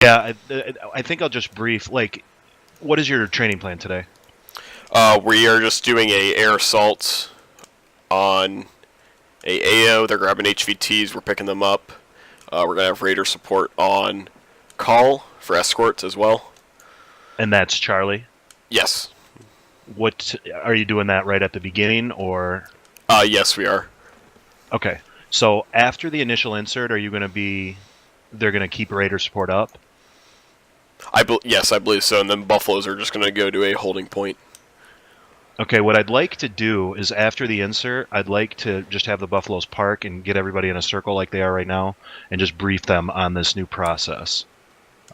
Yeah, I think I'll just brief. Like, what is your training plan today? We are just doing a air assault on a AO. They're grabbing HVTs. We're picking them up. We're gonna have Raider support on call for escorts as well. And that's Charlie. Yes. What are you doing that right at the beginning, or? Yes, we are. Okay. So after the initial insert, are you going to be? They're going to keep Raider support up. Yes, I believe so. And then Buffaloes are just gonna go to a holding point. Okay, what I'd like to do is after the insert, I'd like to just have the Buffaloes park and get everybody in a circle like they are right now, and just brief them on this new process.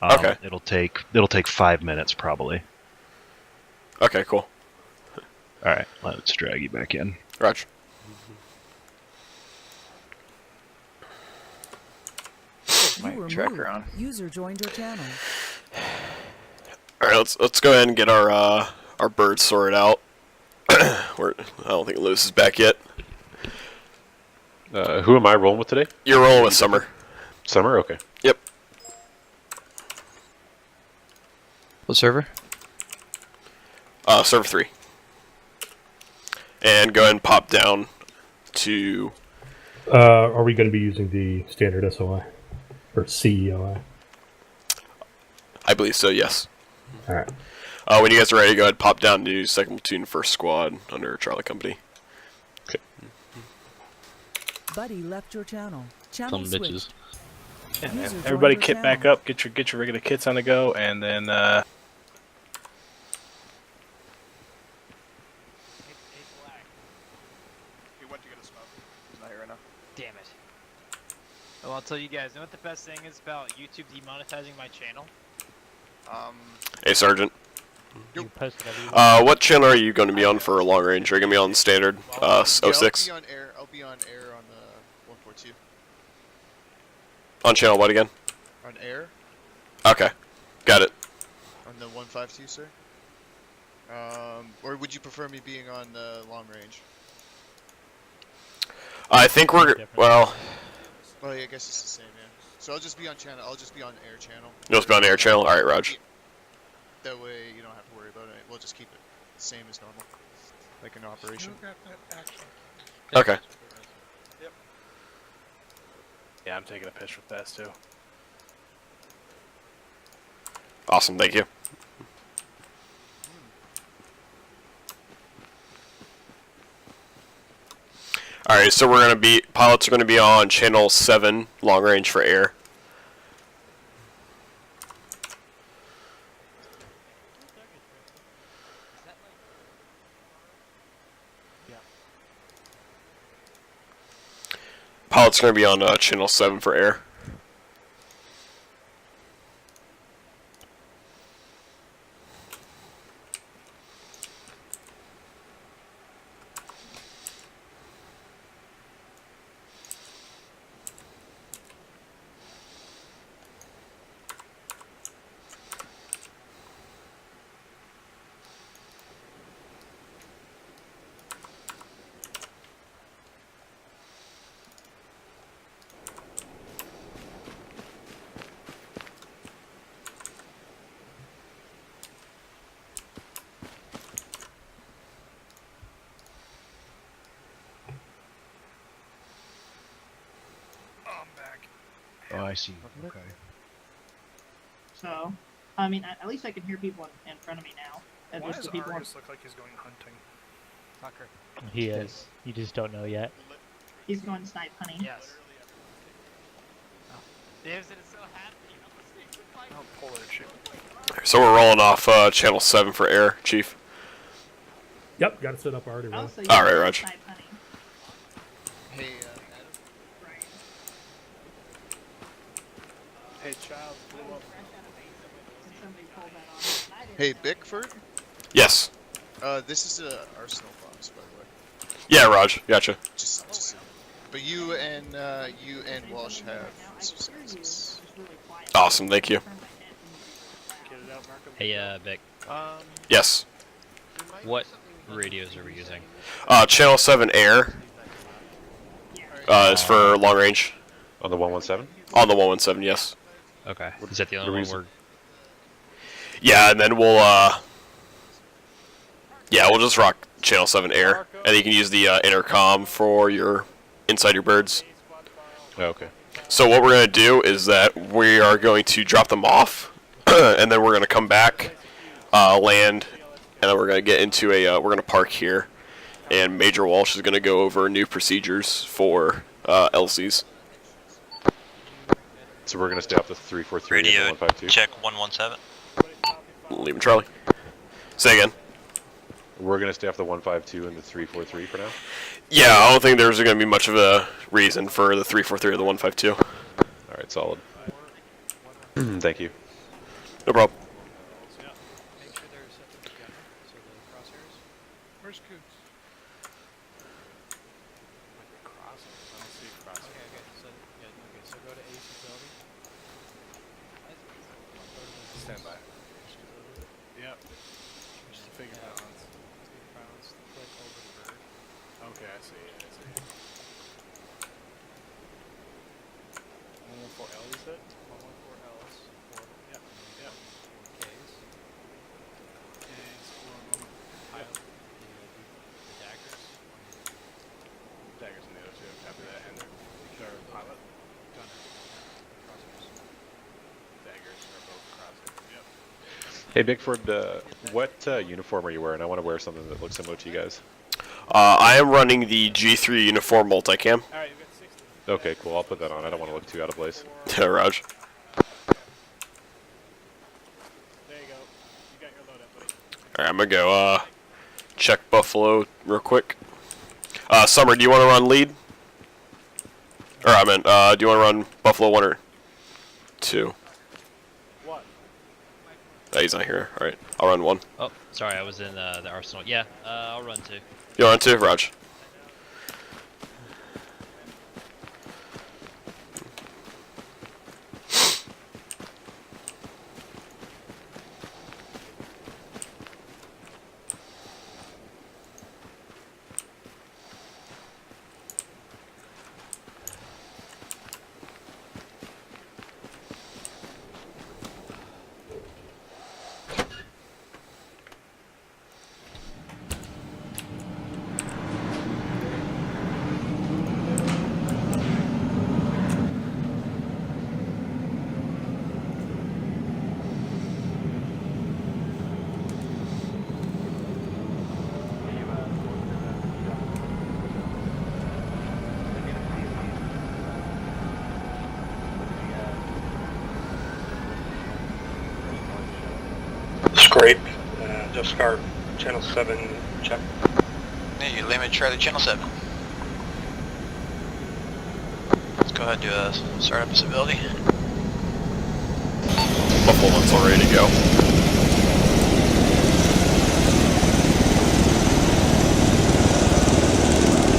Okay. It'll take 5 minutes probably. Okay, cool. All right, let's drag you back in. Roger. My tracker on. User joined your channel. All right, let's go ahead and get our birds sorted out. I don't think Lewis is back yet. Who am I rolling with today? You're rolling with Summer. Summer? Okay. Yep. What server? Server 3. And go ahead and pop down to... Are we going to be using the standard SOI? Or CEOI? I believe so, yes. Alright. When you guys are ready, go ahead and pop down to 2nd Platoon, 1st Squad under Charlie Company. Okay. Buddy left your channel. Channel Some bitches. Yeah, User joined everybody your kit back channel. up, get your regular kits on the go, and then Damn it. Well, I'll tell you guys, know what the best thing is about YouTube demonetizing my channel? Hey, Sergeant. You posted every What channel are you going to be on for long range? Are you going to be on standard 06? Yeah, I'll be on air on the 142. On channel what again? On air? Okay. Got it. On the 152, sir? Or would you prefer me being on long range? I think we're... Well... Oh yeah, I guess it's the same, yeah. So I'll just be on channel. I'll just be on air channel. You'll just be on air channel? Alright, Raj. That way you don't have to worry about it. We'll just keep it the same as normal. Like an operation. Okay. yeah, I'm taking a piss with that too. Awesome, thank you. Alright, so we're gonna be... Pilots are gonna be on channel 7, long range for air. Pilot's gonna be on channel 7 for air. Oh, I see. Okay. So, I mean, at least I can hear people in front of me now. And Why just does the people Argus look like he's going hunting? Tucker. He is. You just don't know yet. he's going snipe hunting. Yes. Dave's is so happy. Oh, pull that shit. So we're rolling off channel 7 for air, Chief. Yep, got it set up already. Oh, Will. so you Alright, can Raj. snipe hunting. Hey, Right. Hey, child, blew up. Did somebody pull that on? I didn't. Hey, Bickford? Yes. This is a arsenal box, by the way. Yeah, Raj. Gotcha. Just but you and Walsh have sizes. Awesome, thank you. Hey, Vic. Yes. What radios are we using? Channel 7 air is for long range. On the 117? On the 117, yes. Okay. Is that the what only are one we we're... Yeah, and then we'll just rock Channel 7 air, and you can use the intercom for your inside your birds. Oh, okay. So what we're gonna do is that we are going to drop them off, and then we're gonna come back, land, and then we're gonna get into a we're gonna park here, and Major Walsh is gonna go over new procedures for LCs. So we're gonna stay off the 343 and the 152. Check 117. Leaving Charlie. Say again. We're gonna stay off the 152 and the 343 for now. Yeah, I don't think there's going to be much of a reason for the 343 or the 152. All right, solid. Thank you. No problem. Where's Coots? So go to AC building. Stand by. Yep. Just to figure balance. Click over the bird. Okay, I see. 114L, you said? 114Ls. Yep. Yep. Ks. And Pilot. The daggers. daggers in the other two. Copy that. And they're pilot. Gunner. Crosshairs. Daggers are both crossing. Yep. Hey, Bigford, what uniform are you wearing? I want to wear something that looks similar to you guys. I am running the G3 uniform multicam. Alright, you've got 60. Okay, cool. I'll put that on. I don't want to look too out of place. Raj. There you go. You got your load up, buddy. Alright, I'm going to go check Buffalo real quick. Summer, do you want to run lead? Or I meant, do you want to run Buffalo 1 or 2? What? Oh, he's not here. Alright, I'll run 1. Oh, sorry, I was in the arsenal. Yeah, I'll run 2. You want 2? Raj. Scrape, just our channel 7 check. Hey, you limit Charlie Channel 7. Let's go ahead and do a startup of civility. Buffalo 1's all ready to go.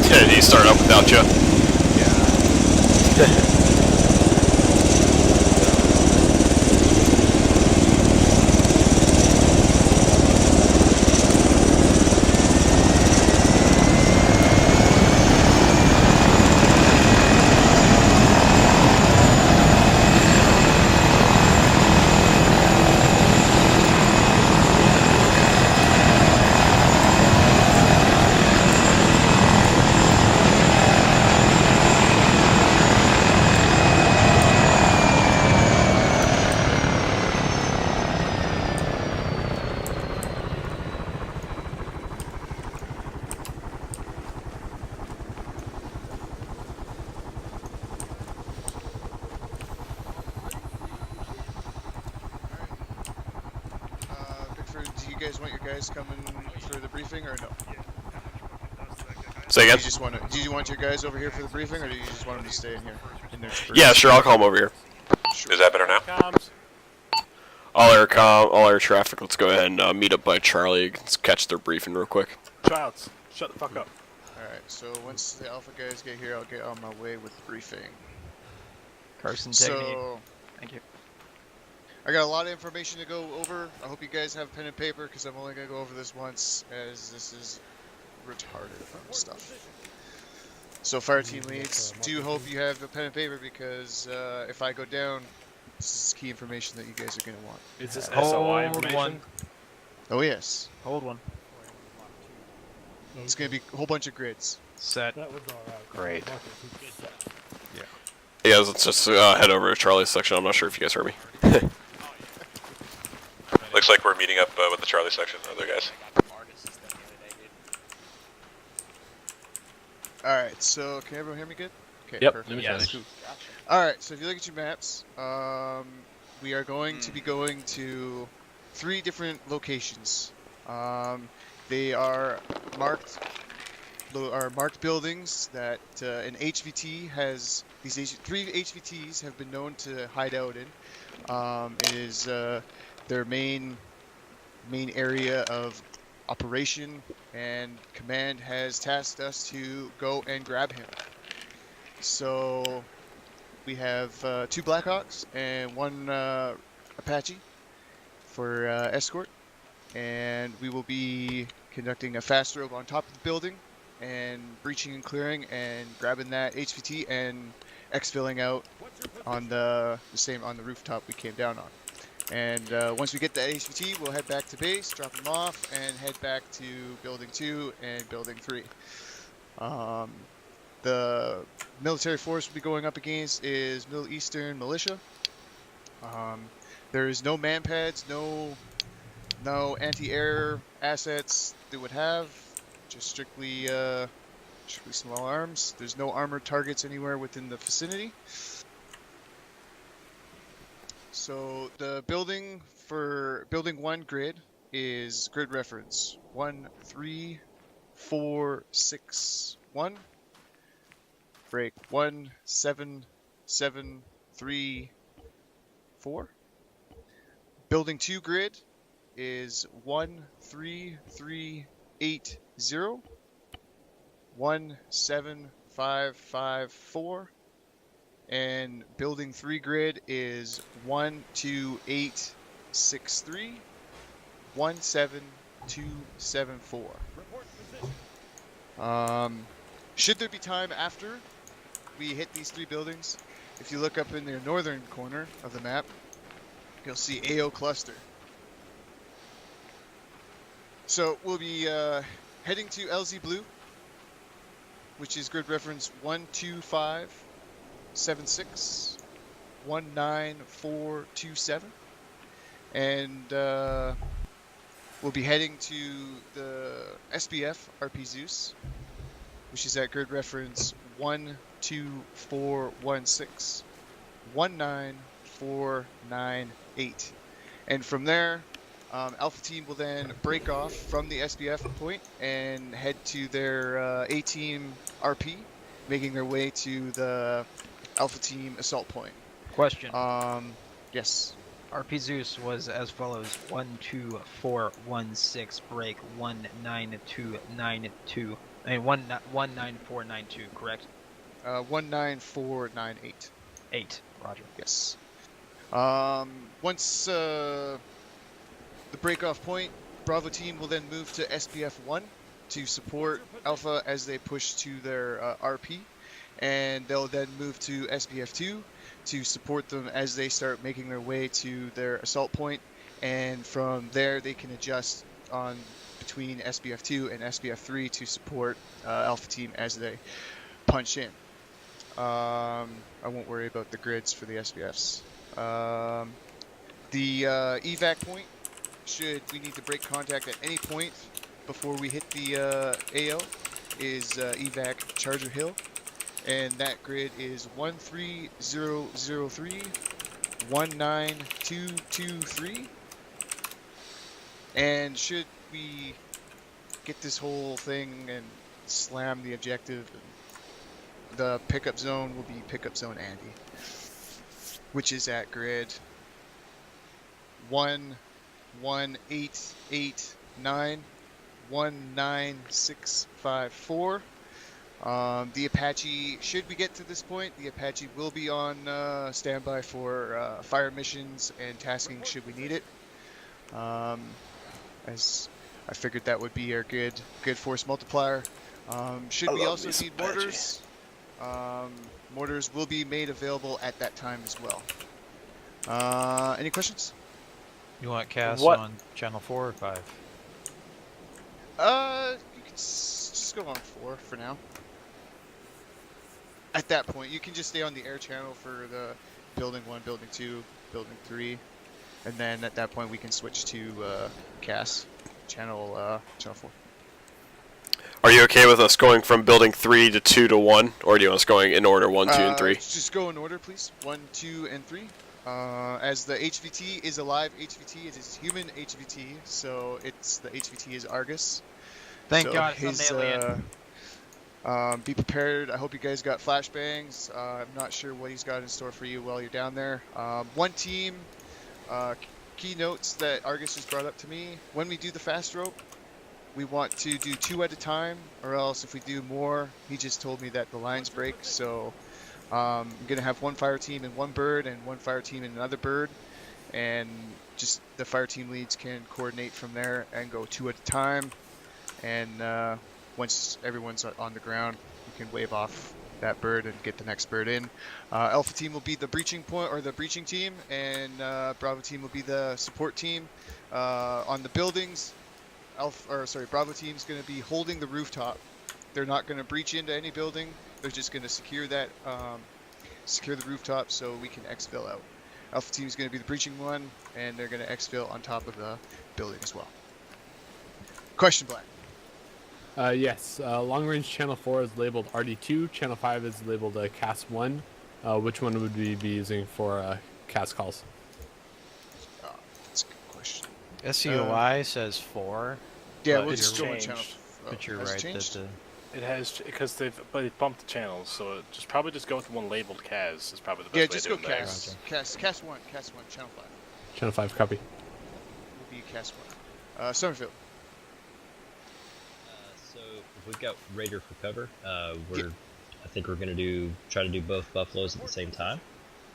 Did he start up without you? Yeah. Do you guys want your guys coming for the briefing or no? Say again? Do you want your guys over here for the briefing, or do you just want them to stay in here? In their Yeah, sure. I'll call him over here. Is that better now? Comms. All air traffic. Let's go ahead and meet up by Charlie. Let's catch their briefing real quick. Childs, shut the fuck up. Alright, so once the Alpha guys get here, I'll get on my way with the briefing. Carson, take me. So, Thank you. I got a lot of information to go over. I hope you guys have pen and paper, because I'm only going to go over this once, as this is retarded stuff. So fire team leads, do hope you have a pen and paper, because if I go down, This is key information that you guys are going to want. Is this Hold SOI information? one. Oh yes. Hold one. It's going to be a whole bunch of grids. Set. That was alright. Great. Yeah, let's just head over to Charlie's section. I'm not sure if you guys heard me. Looks like we're meeting up with the Charlie section, other guys. Alright, so can everyone hear me good? Okay, Yep. perfect. Yes. Cool. Alright, so if you look at your maps, we are going to be going to 3 different locations. They are marked buildings that an HVT has. These 3 HVTs have been known to hide out in. It is their main area of operation, and command has tasked us to go and grab him. So we have 2 Blackhawks and 1 Apache for escort, and we will be conducting a fast robe on top of the building and breaching and clearing and grabbing that HVT and exfilling out on the rooftop we came down on. And once we get the HVT, we'll head back to base, drop them off, and head back to Building 2 and Building 3. The military force we'll be going up against is Middle Eastern Militia. There is no manpads, no anti-air assets they would have, just strictly small arms. There's no armored targets anywhere within the vicinity. So the building for Building 1 grid is grid reference 13461. Break 17734. Building 2 grid is 13380. 17554. And Building 3 grid is 12863. 17274. Should there be time after we hit these 3 buildings, if you look up in the northern corner of the map, you'll see AO cluster. So we'll be heading to LZ Blue, which is grid reference 12576 19427, and we'll be heading to the SBF RP Zeus, which is at grid reference 12416 19498, and from there Alpha Team will then break off from the SBF point and head to their A-Team RP, making their way to the Alpha Team assault point. Question. Yes. RP Zeus was as follows: 12416 break 19292. I mean 19492, correct? 19498. 8. Roger. Yes. Once the break-off point, Bravo Team will then move to SBF 1 to support Alpha as they push to their RP, and they'll then move to SBF 2 to support them as they start making their way to their assault point, and from there they can adjust on between SBF 2 and SBF 3 to support Alpha Team as they punch in. I won't worry about the grids for the SBFs. The evac point, should we need to break contact at any point before we hit the AO, is evac Charger Hill, and that grid is 13003 19223. And should we get this whole thing and slam the objective, the pickup zone will be pickup zone Andy, which is at grid 11889 19654. The Apache, should we get to this point, the Apache will be on standby for fire missions and tasking should we need it. As I figured that would be our good force multiplier. Should we also need mortars? Mortars will be made available at that time as well. Any questions? You want cast What- on channel 4 or 5? You can just go on 4 for now. At that point, you can just stay on the air channel for the building 1, building 2, building 3, and then at that point we can switch to CAS channel 4. Are you okay with us going from building 3 to 2 to 1, or do you want us going in order 1, 2, and 3? Just go in order, please. 1, 2, and 3. As the HVT is a live HVT, it is human HVT, so the HVT is Argus. Thank So God it's not an alien. Be prepared. I hope you guys got flashbangs. I'm not sure what he's got in store for you while you're down there. One team, key notes that Argus just brought up to me. When we do the fast rope, we want to do 2 at a time, or else if we do more, he just told me that the lines break. So I'm going to have one fire team in one bird and one fire team in another bird. And just the fire team leads can coordinate from there and go 2 at a time. And once everyone's on the ground, you can wave off that bird and get the next bird in. Alpha team will be the breaching point or the breaching team, and Bravo team will be the support team. On the buildings, Bravo team is going to be holding the rooftop. They're not going to breach into any building. They're just going to secure that, secure the rooftop so we can exfil out. Alpha team is going to be the breaching one, and they're going to exfil on top of the building as well. Question, Black. Yes, long range channel 4 is labeled RD2, channel 5 is labeled CAS 1. Which one would we be using for CAS calls? That's a good question. SCOI says 4. Yeah, but we'll just you're- go on channel. But you're has it right changed? that It has, because they've bumped the channels, so just probably just go with the one labeled CAS is probably the best Yeah, way just to go do it there. CAS 1, channel 5. Channel 5, copy. Will be CAS 1. Summerfield. So if we've got Raider for cover, I think we're gonna try to do both buffaloes at the same time.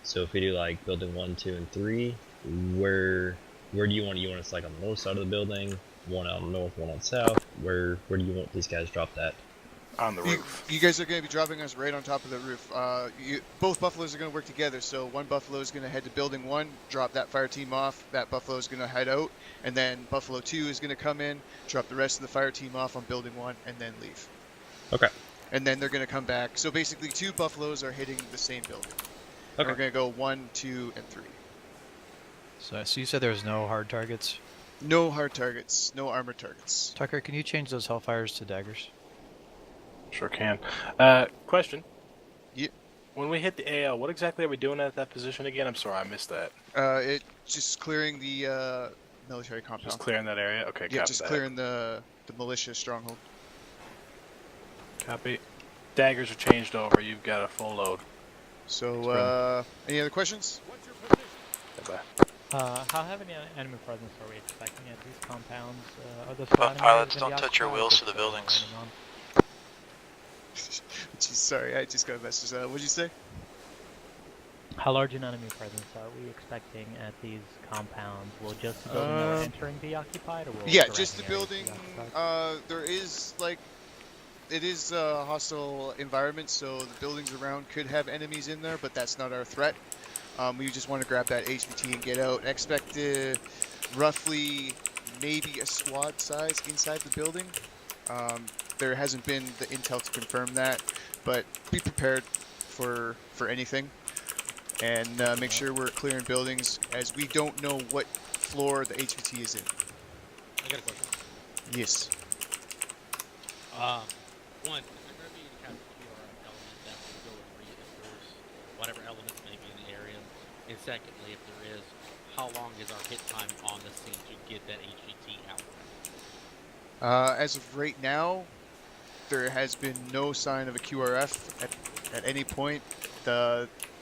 So if we do like building 1, 2, and 3, where do you want? You want us like on the north side of the building, one on north, one on south. Where do you want these guys drop that? On the roof. You guys are going to be dropping us right on top of the roof. Both buffaloes are going to work together. So one buffalo is going to head to building 1, drop that fire team off. That buffalo is going to head out, and then buffalo 2 is going to come in, drop the rest of the fire team off on building 1, and then leave. Okay. And then they're going to come back. So basically, 2 buffaloes are hitting the same building. Okay. And we're going to go 1, 2, and 3. So you said there's no hard targets? No hard targets. No armor targets. Tucker, can you change those Hellfires to daggers? Sure can. Question. Yeah. When we hit the AO, what exactly are we doing at that position again? I'm sorry, I missed that. It just clearing the military compound. Just clearing that area? Okay, Yeah, copy just that. clearing the militia stronghold. Copy. Daggers are changed over. You've got a full load. So, any other questions? Bye-bye. How heavy enemy presence are we expecting at these compounds? Are the Pilots, don't touch your wheels to the buildings. Jeez, sorry, I just got a message. What'd you say? How large an enemy presence are we expecting at these compounds? Will just the building that we're entering be occupied, or will Yeah, surrounding just the areas building. be occupied? There is it is a hostile environment, so the buildings around could have enemies in there, but that's not our threat. We just want to grab that HVT and get out. Expect roughly maybe a squad size inside the building. There hasn't been the intel to confirm that, but be prepared for anything. And make sure we're clearing buildings, as we don't know what floor the HVT is in. I got a question. Yes. One, is there going to be any kind of QRF element that will go and reinforce whatever elements may be in the area? And secondly, if there is, how long is our hit time on the scene to get that HVT out? As of right now, there has been no sign of a QRF at any point.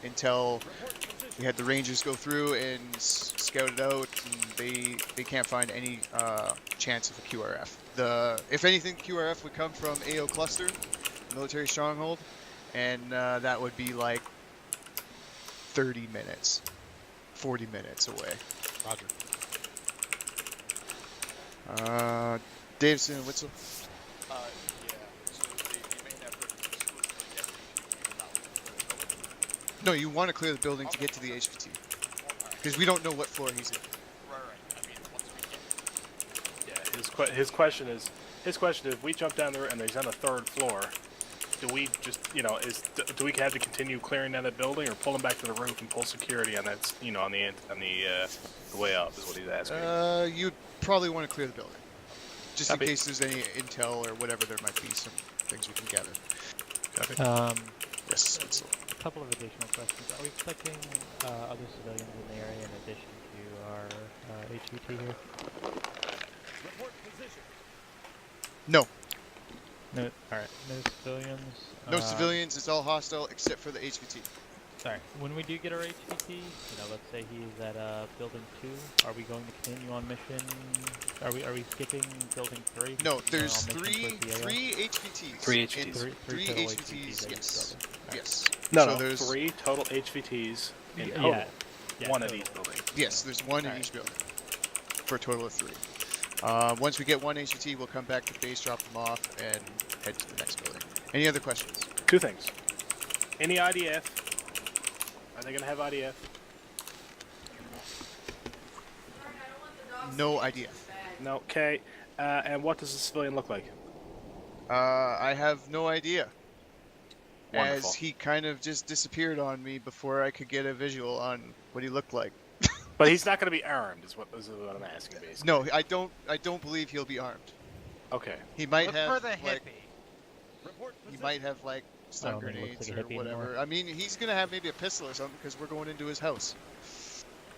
Until we had the Rangers go through and scout it out, and they can't find any chance of a QRF. If anything, QRF would come from AO Cluster, military stronghold, and that would be like 30 minutes, 40 minutes away. Roger. Davison, Witzel. No, you want to clear the building to get to the HVT. Because we don't know what floor he's in. Right. I mean, once we get. Yeah. His question is if we jump down there and he's on the 3rd floor, do we just do we have to continue clearing down that building or pull him back to the roof and pull security on that on the way up is what he's asking. You'd probably want to clear the building, just Copy. in case there's any intel or whatever there might be, some things we can gather. Yes. A couple of additional questions. Are we expecting other civilians in the area in addition to our HVT here? Report position. No. No. All right. No civilians. No civilians. It's all hostile except for the HVT. Sorry. When we do get our HVT, let's say he's at building 2, are we going to continue on mission? Are we skipping building 3? No, there's three HVTs. 3 HVTs. Three total HVTs. Yes. Right. Yes. No, so there's 3 total HVTs in Yeah. total. Yeah, one total. at each building. Yes, there's one in each building for a total of 3. Once we get one HVT, we'll come back to base, drop them off, and head to the next building. Any other questions? 2 things. Any IDF? Are they gonna have IDF? No idea. No. Okay. And what does the civilian look like? I have no idea. Wonderful. As he kind of just disappeared on me before I could get a visual on what he looked like. But he's not going to be armed, is what I'm asking, basically. No, I don't believe he'll be armed. Okay. He might Look have for the like, hippie. he might have like stun think he looks grenades like a or hippie whatever. anymore. I mean, he's gonna have maybe a pistol or something because we're going into his house,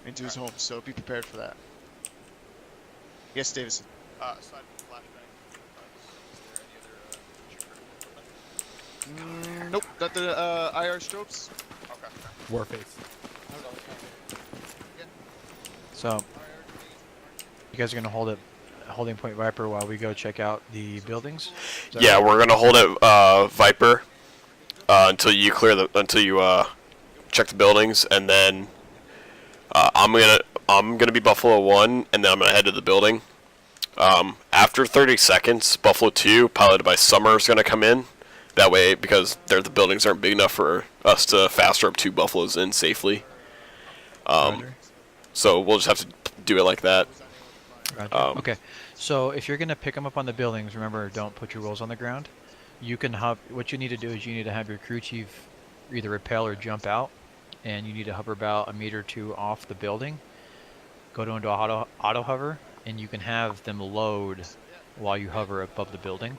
into his home. So be prepared for that. Yes, Davison. Aside from flashbang, is there any other Nope, not the IR strobes. Okay. Warface. So, you guys are gonna hold it, holding point Viper while we go check out the buildings? Is that Yeah, right? we're gonna hold it Viper until you check the buildings, and then I'm gonna be Buffalo 1, and then I'm gonna head to the building. After 30 seconds, Buffalo 2, piloted by Summer, is gonna come in. That way, because the buildings aren't big enough for us to faster up 2 Buffaloes in safely. So we'll just have to do it like that. Roger. Okay, so if you're gonna pick them up on the buildings, remember, don't put your rolls on the ground. You can what you need to do is you need to have your crew chief either rappel or jump out, and you need to hover about 1 meter or 2 off the building. Go into auto hover, and you can have them load while you hover above the building.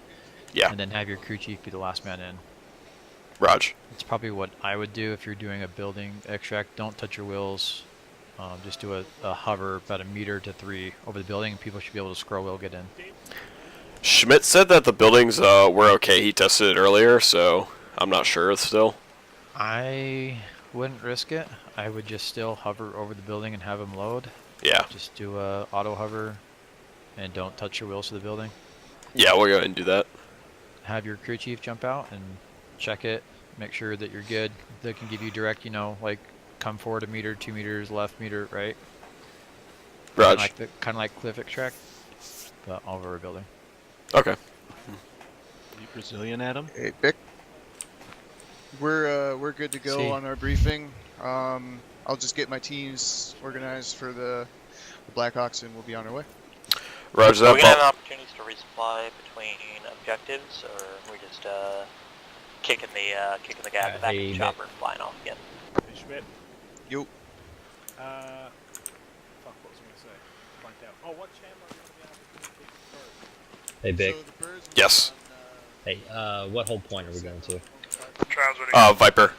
Yeah. And then have your crew chief be the last man in. Raj. It's probably what I would do if you're doing a building extract. Don't touch your wheels. Just do a hover about 1 meter to 3 over the building, and people should be able to scroll wheel get in. Schmidt said that the buildings were okay. He tested it earlier, so I'm not sure still. I wouldn't risk it. I would just still hover over the building and have them load. Yeah. Just do a auto hover, and don't touch your wheels to the building. Yeah, we'll go ahead and do that. Have your crew chief jump out and check it. Make sure that you're good. They can give you direct, like come forward 1 meter, 2 meters, left meter, right. Raj. Kind of like cliff extract, but all over a building. Okay. You Brazilian, Adam? Hey, Vic. We're good to go See. on our briefing. I'll just get my teams organized for the Blackhawks, and we'll be on our way. Roger Are we gonna have that. opportunities to resupply between objectives, or are we just kicking the guy in the back of the chopper and flying off again? Hey, Schmidt. Yo. Fuck, what was I gonna say? Blanked out. Oh, what channel are you gonna be on? Hey, Vic. Yes. Hey, what hold point are we going to? Viper.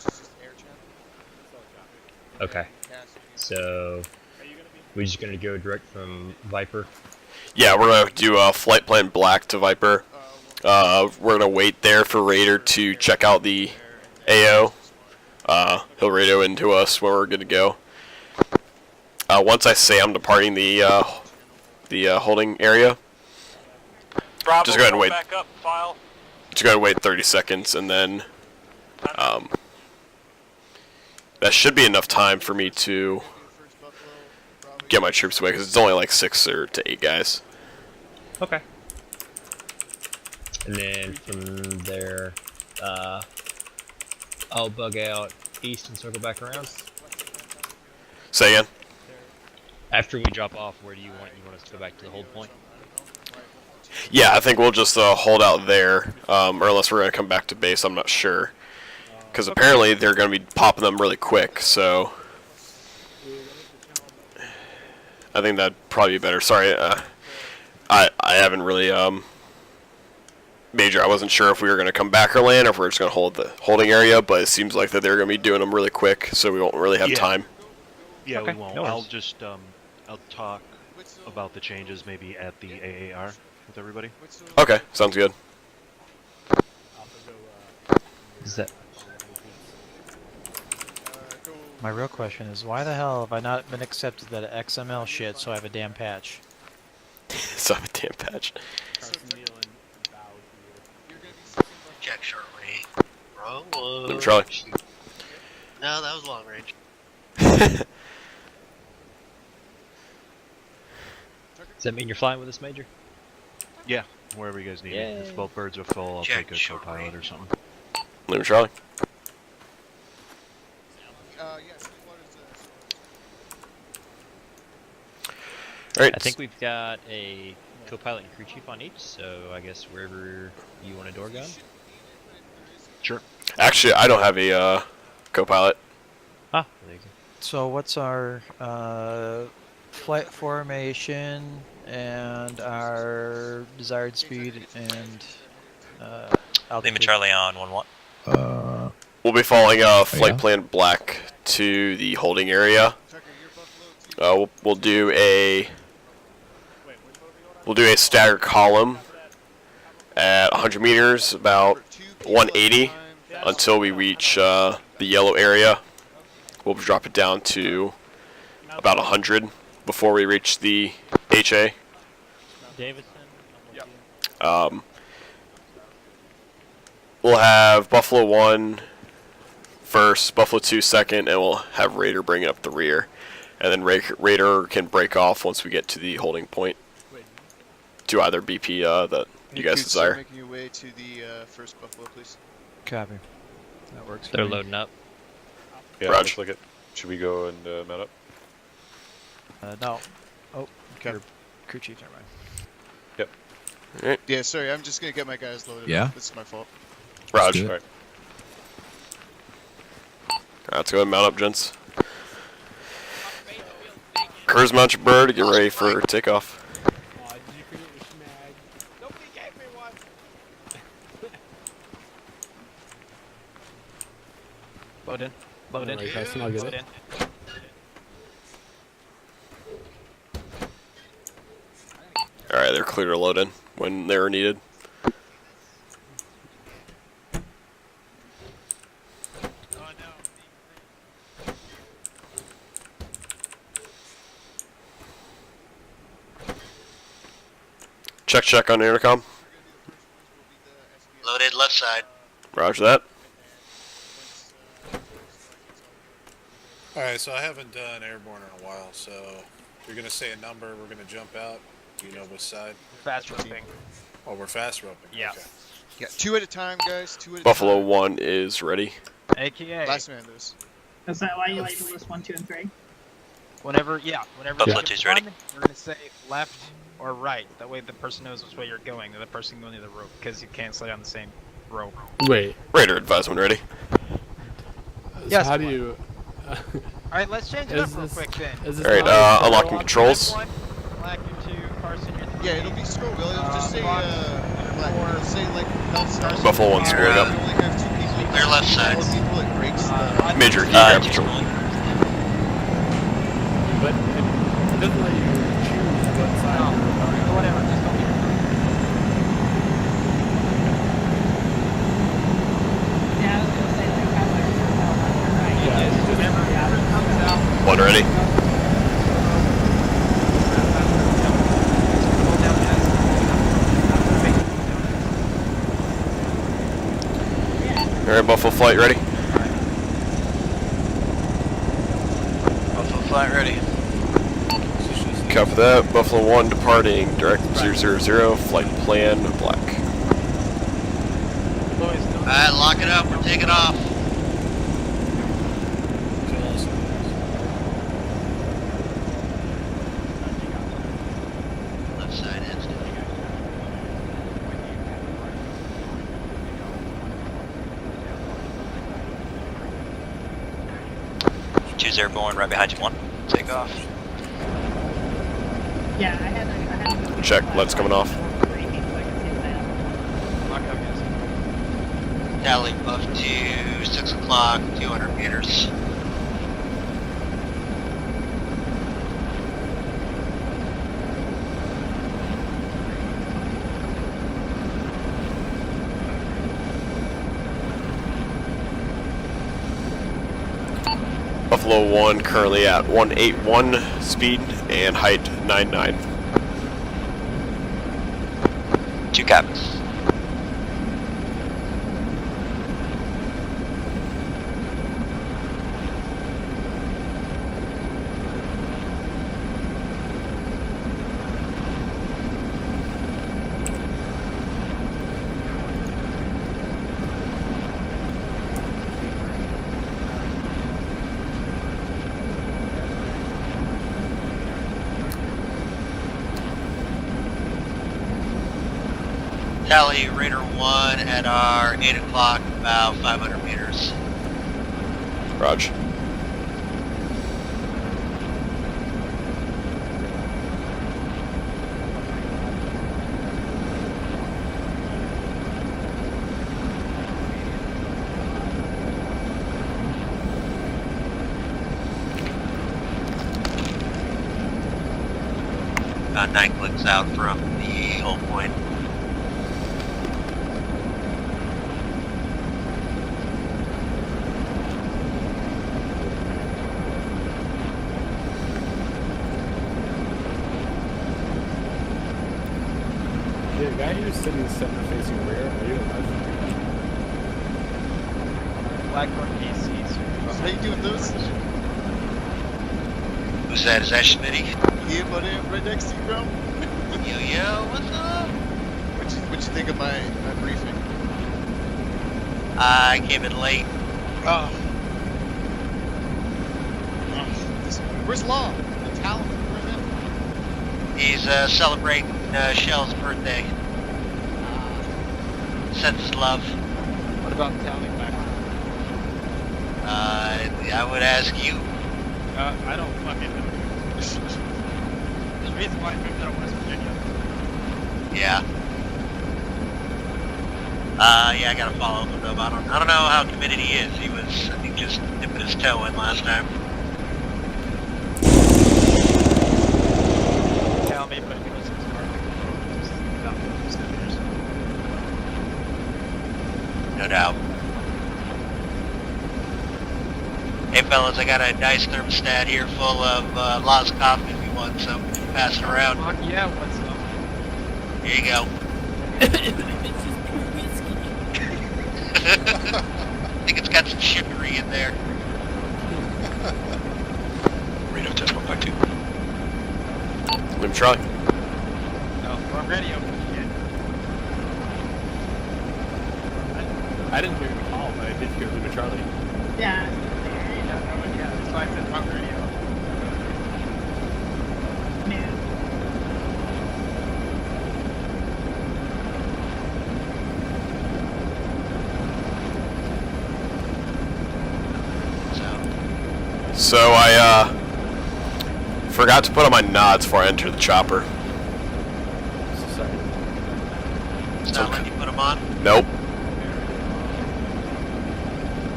Okay. So, we're just going to go direct from Viper? Yeah, we're gonna do a flight plan black to Viper. We're gonna wait there for Raider to check out the AO. He'll radio into us when we're good to go. Once I say I'm departing the holding area, Bravo, just go ahead and wait. back up, file. Just go ahead and wait 30 seconds, and then that should be enough time for me to get my troops away, because it's only like 6 to 8 guys. Okay. And then from there, I'll bug out east and circle back around. Say again? After we drop off, where do you want us to go back to the hold point? Yeah, I think we'll just hold out there, or unless we're gonna come back to base. I'm not sure, because apparently they're gonna be popping them really quick. So I think that'd probably be better. Sorry, I haven't really Major. I wasn't sure if we were gonna come back or land, or if we're just gonna hold the holding area. But it seems like that they're gonna be doing them really quick, so we won't really have time. Yeah, Okay. we won't. No I'll worries. just I'll talk about the changes maybe at the AAR with everybody. Okay, sounds good. Is that? My real question is, why the hell have I not been accepted that XML shit so I have a damn patch? So I'm a damn patch. Check short range. Wrong one. Let me try. No, that was long range. Does that mean you're flying with us, Major? Yeah, wherever you guys need me. If Yay. both birds are full, I'll Check take a short co-pilot range. or something. Let me try. Alright. I think we've got a co-pilot and crew chief on each, so I guess wherever you want a door gun. Sure. Actually, I don't have a co-pilot. Ah, there you go. So what's our flight formation and our desired speed and altitude? Lima Charlie on 1-1. We'll be following flight plan black to the holding area. We'll do a staggered column at 100 meters, about 180, until we reach the yellow area. We'll drop it down to about 100 before we reach the HA. Davidson. We'll have Buffalo 1 first, Buffalo 2 second, and we'll have Raider bring it up the rear. And then Raider can break off once we get to the holding point to either BP that you guys desire. Making your way to the first Buffalo, please. Copy. That works. They're loading up. Yeah, Roger. let's look at. Should we go and mount up? No. Oh, your crew chief, never mind. Yep. Alright. Yeah, sorry, I'm just gonna get my guys loaded. Yeah? This is my fault. Roger. All right. Let's go ahead and mount up, gents. Cruise mount your bird, get ready for takeoff. Nobody gave me one. Load in. Load in. Alright, Tyson, I'll get Load it. in. Alright, they're clear to load in when they're needed. Check on the intercom. Loaded left side. Roger that. Alright, so I haven't done airborne in a while, so you're gonna say a number, we're gonna jump out. Do you know which side? Fast roping. Oh, we're fast roping. Yeah. Okay. Yeah, 2 at a time, guys. 2 at a Buffalo time. 1 is ready. AKA. Last man this. Is that why you label this 1, 2, and 3? Whenever Buffalo 2's ready. We're gonna say left or right. That way the person knows which way you're going. The person going to the rope, because you can't slide on the same rope. Wait. Raider advise when ready. So how do you? Alright, let's change it up real quick then. Alright, unlocking controls. Black, you're 2, Carson, you're 3. Yeah, it'll be scroll wheel. It'll just say black. It'll say like health stars. Buffalo 1 screwing up. Only have 2 people. Clear left side. 4 people. It breaks. Major, can you grab control? But it doesn't let you choose what side. Whatever, just don't be. Yeah, I was gonna say like how much right. Yeah, you just Comes out. 1 ready. Alright, Buffalo flight ready. Buffalo flight ready. Copy that. Buffalo 1 departing direct 000, flight plan black. Alright, lock it up. We're taking off. 2's airborne, right behind you, 1. Take off. Yeah, I had to Check, let's coming off. Tally buff to 6 o'clock, 200 meters. Buffalo 1 currently at 181 speed and height 99. 2 copies. Tally Raider 1 at our 8 o'clock, about 500 meters. Roger. About 9 clicks out from the hold point. Yeah, guy who's sitting center facing rear, are you alive? Blackburn ACs. How you doing, Lewis? Who's that? Is that Schmitty? Yeah, buddy, I'm right next to you, bro. Yo, what's up? What'd you think of my briefing? I came in late. Oh. Where's Law? The talent. Where's him? He's celebrating Shell's birthday. Sends his love. What about Tally back? I would ask you. I don't fucking know. There's a reason why I moved out of West Virginia. Yeah. Yeah, I gotta follow him though. I don't know how committed he is. He was, I think, just dipping his toe in last time. Tell me, but he was just about 50 meters. No doubt. Hey fellas, I got a nice thermostat here full of Lost Coffee if you want some. Pass it around. Fuck yeah, what's up? Here you go. I think it's got some chicory in there. Radio test 152. Live Charlie. No, we're on radio. I didn't hear you call, but I did hear Lima Charlie. Yeah. Yeah, that's why I said wrong radio. So I forgot to put on my nods before I entered the chopper. Sorry. It's not letting you put them on? Nope.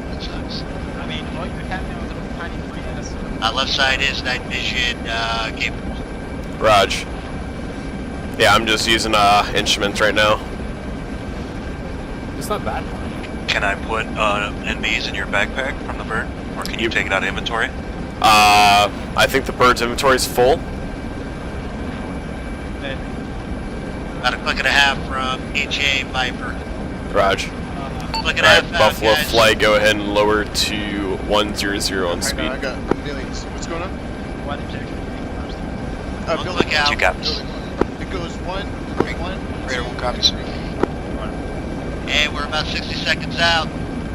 That sucks. I mean, all you have now is a little tiny free ass. Left side is night vision capable. Raj. Yeah, I'm just using instruments right now. It's not bad. Can I put NBs in your backpack from the bird? Or can you take it out of inventory? I think the bird's inventory is full. About a click and a half from HA Viper. Raj. Click and a half out, Buffalo guys. Flight, go ahead and lower to 100 on speed. I got millions. What's going on? One injection. One building click out. 2 copies. It goes one. Radar 1 copies. Hey, we're about 60 seconds out.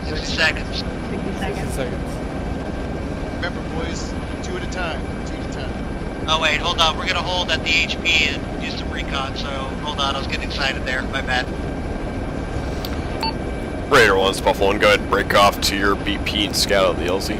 60 seconds. 60 seconds. Remember, boys, 2 at a time. 2 at a time. Oh wait, hold on. We're gonna hold at the HP and do some recon. So hold on, I was getting excited there. My bad. Raider 1's Buffalo 1, go ahead and break off to your BP and scout out the LZ.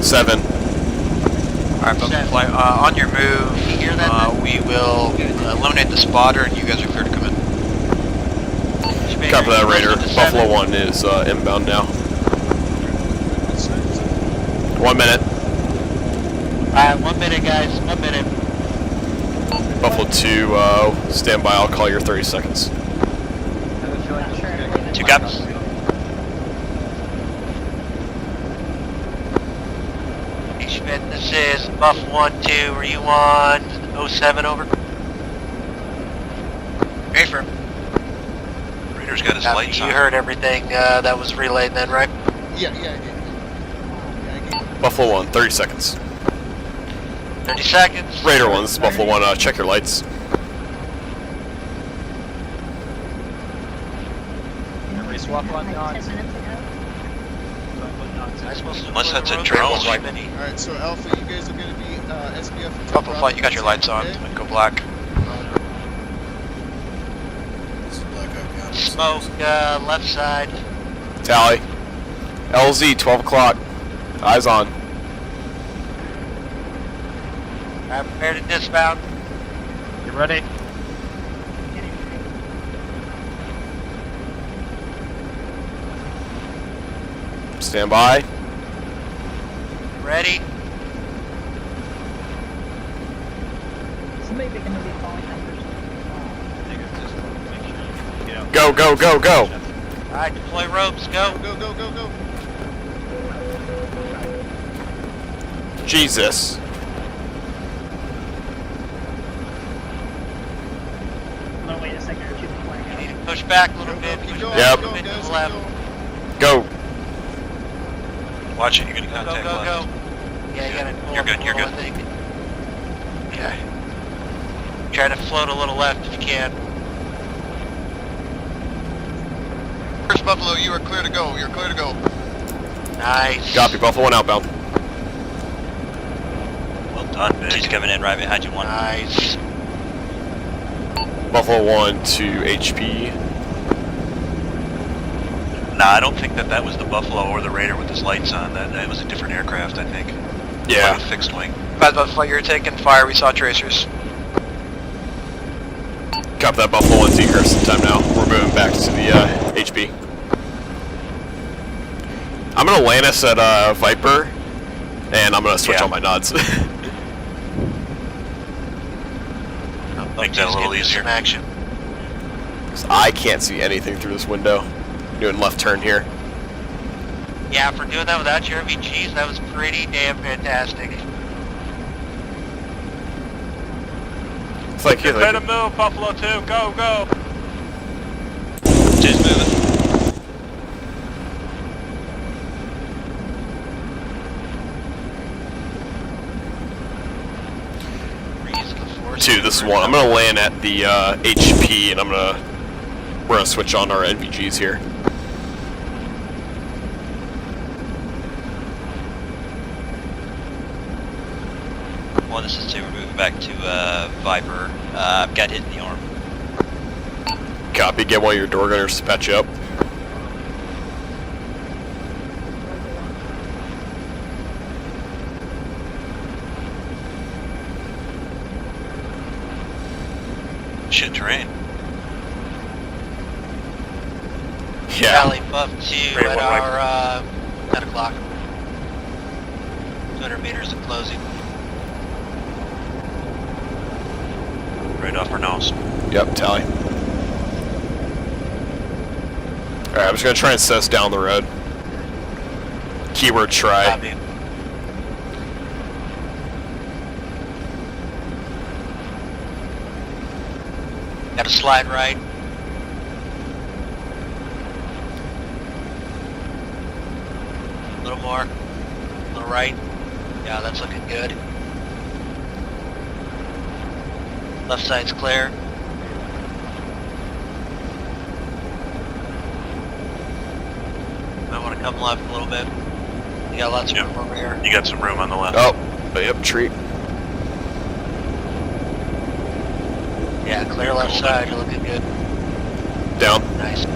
7. Alright, Buffalo Flight, on your move, we will eliminate the spotter and you guys are clear to come in. Copy that, Raider. Buffalo 1 is inbound now. 1 minute. Alright, 1 minute guys, 1 minute. Buffalo 2, stand by, I'll call your 30 seconds. 2 caps. Schmidt, this is Buff 1-2, are you on 07 over? Affirm. Raider's got his lights on. You heard everything that was relayed then, right? Yeah, I did. Buffalo 1, 30 seconds. 30 seconds. Raider 1, this is Buffalo 1, check your lights. Everybody swap on nods. Unless that's a drone. Alright, so Alpha, you guys are going to be SBF. Buffalo Flight, you got your lights on. Go black. Smoke, left side. Tally. LZ, 12 o'clock. Eyes on. Alright, prepare to dismount. You ready? Stand by. Ready? Somebody going to be calling numbers. Go, go, go, go. Alright, deploy ropes, go. Go. Jesus. No, wait a second, or two before I go. Push back a little bit. Keep going, Yep. keep going, To guys, the left. Go. Watch it, you're gonna contact left. Go. Yeah, you gotta pull. You're good, I think. Okay. Try to float a little left if you can. First Buffalo, you are clear to go. You're clear to go. Nice. Copy, Buffalo 1 outbound. Well done, Vic. He's coming in right behind you, 1. Nice. Buffalo 1 to HP. Nah, I don't think that was the Buffalo or the Raider with his lights on. That was a different aircraft, I think. Yeah. Like a fixed wing. Bad Buffalo, you're taking fire. We saw tracers. Copy that, Buffalo 1's egress in time now. We're moving back to the HB. I'm gonna land us at Viper, and I'm gonna switch on my nods. Make that a little easier. Action. I can't see anything through this window. Doing left turn here. Yeah, for doing that without your RPGs, that was pretty damn fantastic. It's like Get ready to move, Buffalo 2, go, go! 2's moving. Two, this is 1. I'm gonna land at the HP, and we're gonna switch on our NVGs here. Well, this is 2. We're moving back to Viper. I've got hit in the arm. Copy. Get one of your door gunners to patch you up. Shit terrain. Yeah. Valley buff 2 at our 10 o'clock. 200 meters of closing. Right off our nose. Yep, tally. Alright, I'm just gonna try and set us down the road. Keyword try. Copy. Got a slide right. A little more. A little right. Yeah, that's looking good. Left side's clear. Might want to come left a little bit. You got lots of room over here. You got some room on the left. Oh, yep, tree. Yeah, clear left side. You're looking good. Down. Nice.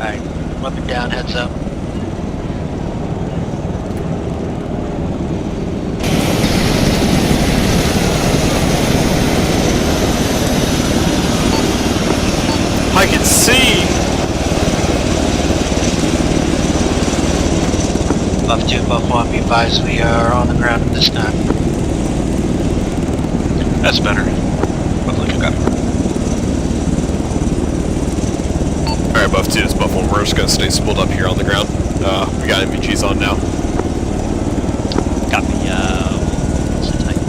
Alright, weapon down, heads up. 2 Buffalo, and be advised we are on the ground at this time. That's better. Buffalo 2 copy. Alright, Buff 2 is Buffalo. We're just gonna stay spooled up here on the ground. We got MVGs on now. Copy, sit tight.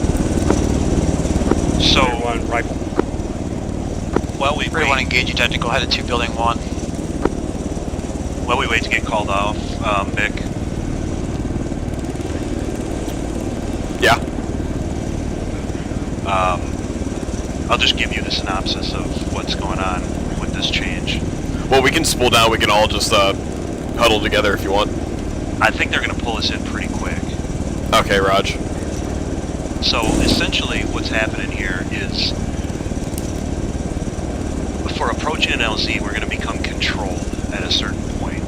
So, one rifle. Well, we really want to engage you, technical headed to building 1. while we wait to get called off, Mick. Yeah. I'll just give you the synopsis of what's going on with this change. Well, we can spool down. We can all just huddle together if you want. I think they're going to pull us in pretty quick. Okay, Raj. So essentially what's happening here is for approaching an LZ, we're going to become controlled at a certain point.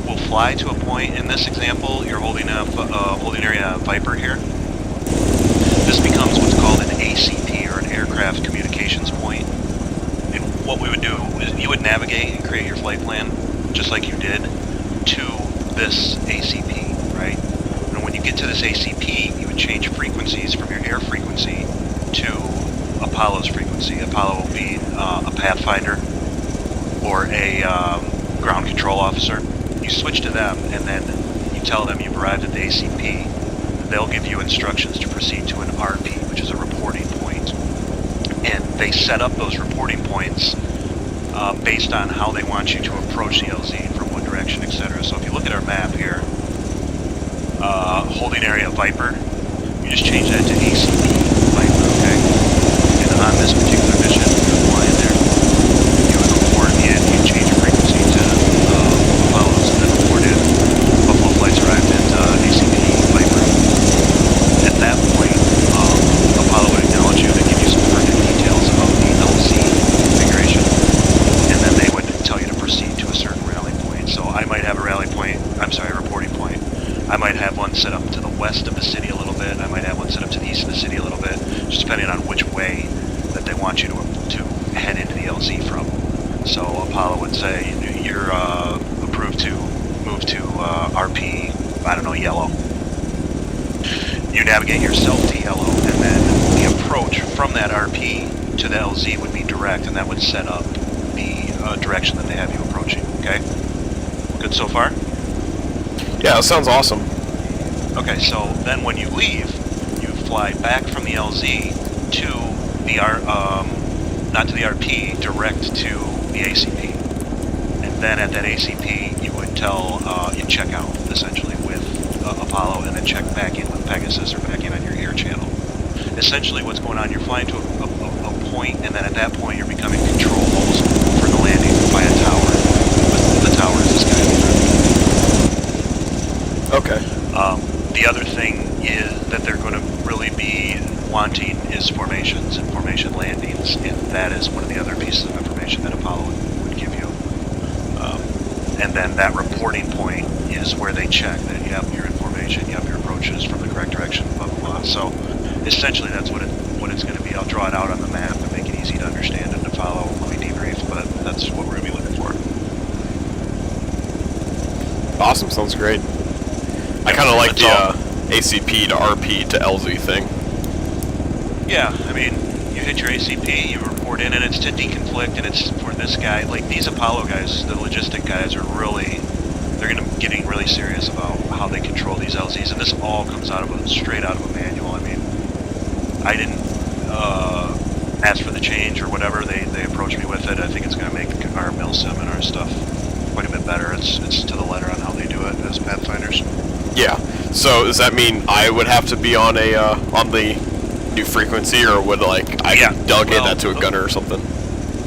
We'll fly to a point. In this example, you're holding a holding area Viper here. This becomes what's called an ACP, or an aircraft communications point. And what we would do is you would navigate and create your flight plan, just like you did, to this ACP, right? And when you get to this ACP, you would change frequencies from your air frequency to Apollo's frequency. Apollo will be a pathfinder or a ground control officer. You switch to them, and then you tell them you've arrived at the ACP. They'll give you instructions to proceed to an RP, which is a reporting point. And they set up those reporting points based on how they want you to approach the LZ, from what direction, etc. So if you look at our map here, holding area Viper, you just change that to ACP Viper, okay? And on this particular mission, you're flying there. You would report in, you change your frequency to Apollo's, and then report in. Buffalo flights arrived at ACP Viper. At that point, Apollo would acknowledge you, they give you some pertinent details about the LZ configuration, and then they would tell you to proceed to a certain rally point. So I might have a rally point, reporting point. I might have one set up to the west of the city a little bit. I might have one set up to the east of the city a little bit, just depending on which way that they want you to head into the LZ from. So Apollo would say, you're approved to move to RP, I don't know, yellow. You navigate yourself to yellow, and then the approach from that RP to the LZ would be direct, and that would set up the direction that they have you approaching, okay? Good so far? Yeah, that sounds awesome. Okay, so then when you leave, you fly back from the LZ to the not to the RP, direct to the ACP. And then at that ACP, you would tell, you check out, essentially, with Apollo, and then check back in with Pegasus, or back in on your air channel. Essentially what's going on, you're flying to a point, and then at that point you're becoming control almost for the landing by a tower. The tower is this guy. Okay. The other thing is that they're going to really be wanting is formations and formation landings, and that is one of the other pieces of information that Apollo would give you. And then that reporting point is where they check that you have your information, you have your approaches from the correct direction, blah, blah, blah. So essentially that's what it's going to be. I'll draw it out on the map and make it easy to understand and to follow when we debrief, but that's what we're going to be looking for. Awesome, sounds great. I kind of like the ACP to RP to LZ thing. Yeah, I mean, you hit your ACP, you report in, and it's to deconflict, and it's for this guy. Like, these Apollo guys, the logistic guys, are really, they're getting really serious about how they control these LZs, and this all comes straight out of a manual. I mean, I didn't ask for the change or whatever. They approached me with it. I think it's going to make our milsim and our stuff quite a bit better. It's to the letter on how they do it as Pathfinders. Yeah. So does that mean I would have to be on the new frequency, or would I delegate that to a gunner or something?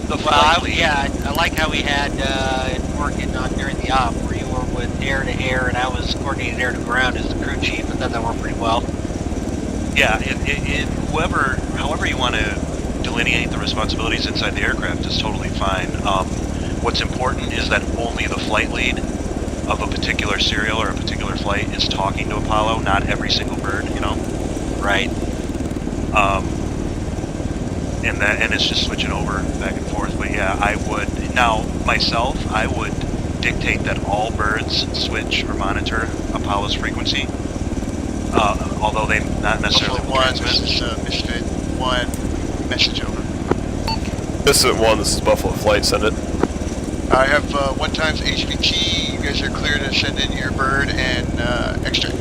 I like how we had it working on during the op, where you were with air to air and I was coordinating air to ground as the crew chief. I thought that worked pretty well. Yeah, however you want to delineate the responsibilities inside the aircraft is totally fine. What's important is that only the flight lead of a particular serial or a particular flight is talking to Apollo, not every single bird, you know? Right. And it's just switching over back and forth. But yeah, I would dictate that all birds switch or monitor Apollo's frequency, although they not necessarily Buffalo will 1, transmit. this is Misfit 1, message over. Misfit 1, this is Buffalo Flight, send it. I have 1 times HVT, you guys are clear to send in your bird and extract.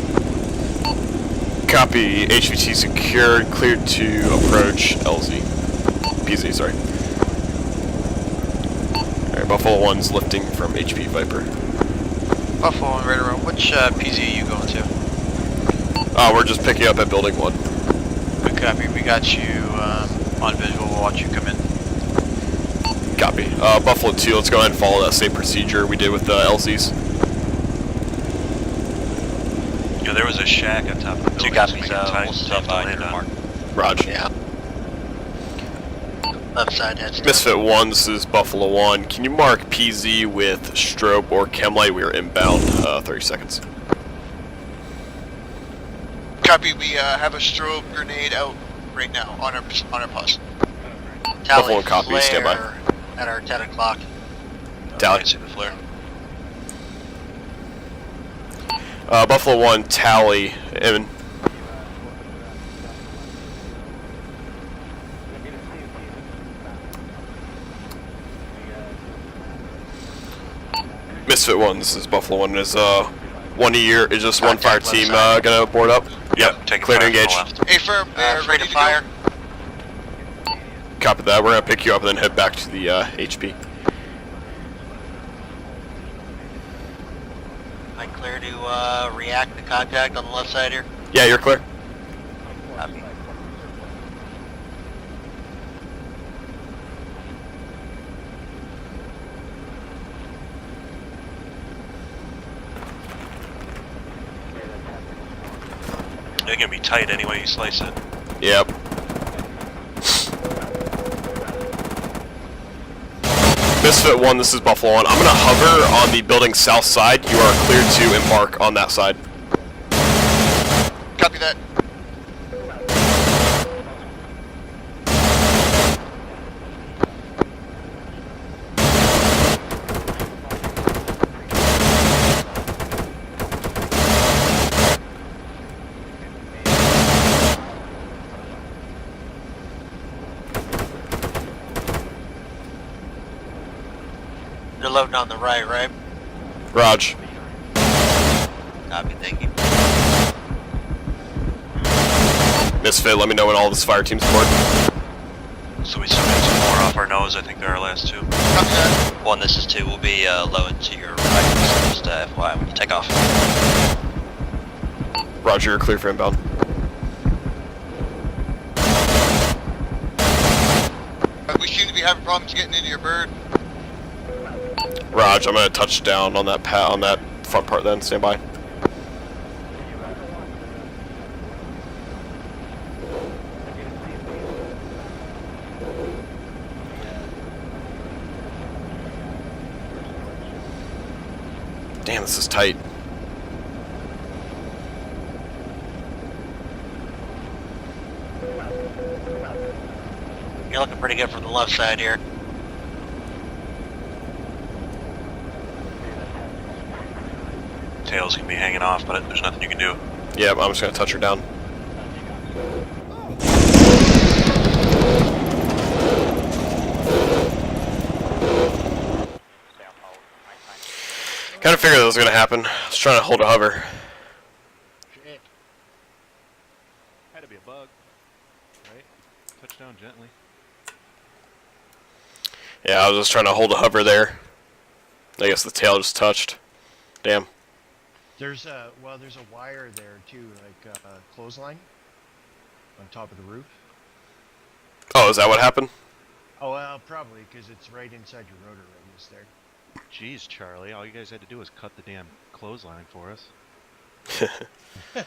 Copy, HVT secured, cleared to approach LZ. PZ, sorry. Alright, Buffalo 1's lifting from HP Viper. Buffalo 1 right around. Which PZ are you going to? We're just picking up at building 1. Good copy, we got you on visual, we'll watch you come in. Copy. Buffalo 2, let's go ahead and follow that same procedure we did with the LZs. You know, there was a shack on top of the building. 2 copies, we'll stand by your mark. Roger. Yeah. Left side heads down. Misfit 1, this is Buffalo 1. Can you mark PZ with strobe or chem light? We are inbound, 30 seconds. Copy, we have a strobe grenade out right now on our post. Buffalo 1 copy, stand by. At our 10 o'clock. Tally. See the flare. Buffalo 1, tally, in. Misfit 1, this is Buffalo 1. Is one a year? Is just one fire team gonna board up? Yep. Take Clear to engage. Hey, firm, ready to fire. Copy that. We're gonna pick you up and then head back to the HP. Am I clear to react to contact on the left side here? Yeah, you're clear. Copy. They're gonna be tight anyway you slice it. Yep. Misfit 1, this is Buffalo 1. I'm gonna hover on the building's south side. You are cleared to embark on that side. Copy that. You're loading on the right? Raj. Copy, thank you. Misfit, let me know when all this fire team's aboard. So we still got 2 more off our nose. I think they're our last 2. Copy that. 1, this is 2. We'll be low and to your right. So just FYI when you take off. Roger, you're clear for inbound. We seem to be having problems getting into your bird. Raj, I'm gonna touch down on that on that front part then. Stand by. Damn, this is tight. You're looking pretty good from the left side here. Tails can be hanging off, but there's nothing you can do. Yep, I'm just gonna touch her down. Kind of figured that was gonna happen. I was trying to hold a hover. Shit. Had to be a bug, right? Touch down gently. Yeah, I was just trying to hold a hover there. I guess the tail just touched. Damn. There's a wire there too, like a clothesline on top of the roof. Oh, is that what happened? Oh well, probably because it's right inside your rotor radius there. Jeez, Charlie, all you guys had to do was cut the damn clothesline for us. I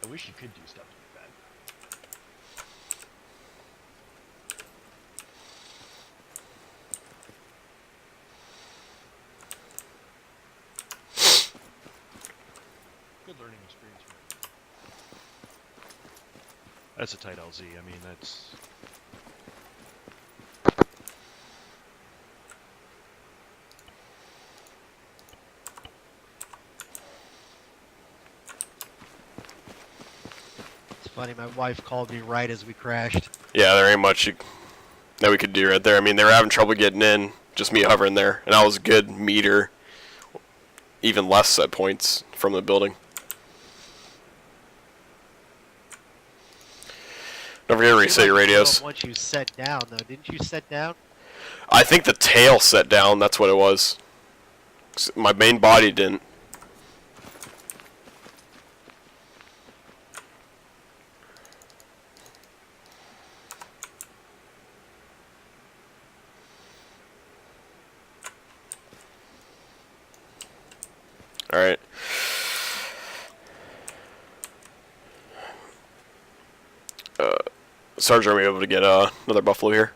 wish you could do stuff like that. Good learning experience. That's a tight LZ. I mean, that's... funny. My wife called me right as we crashed. Yeah, there ain't much that we could do right there. I mean, they were having trouble getting in, just me hovering there, and I was a good meter, even less set points from the building. Don't forget to reset your radios. Once you set down, though, didn't you set down? I think the tail set down, that's what it was. My main body didn't. Alright. Sergeant, are we able to get another Buffalo here?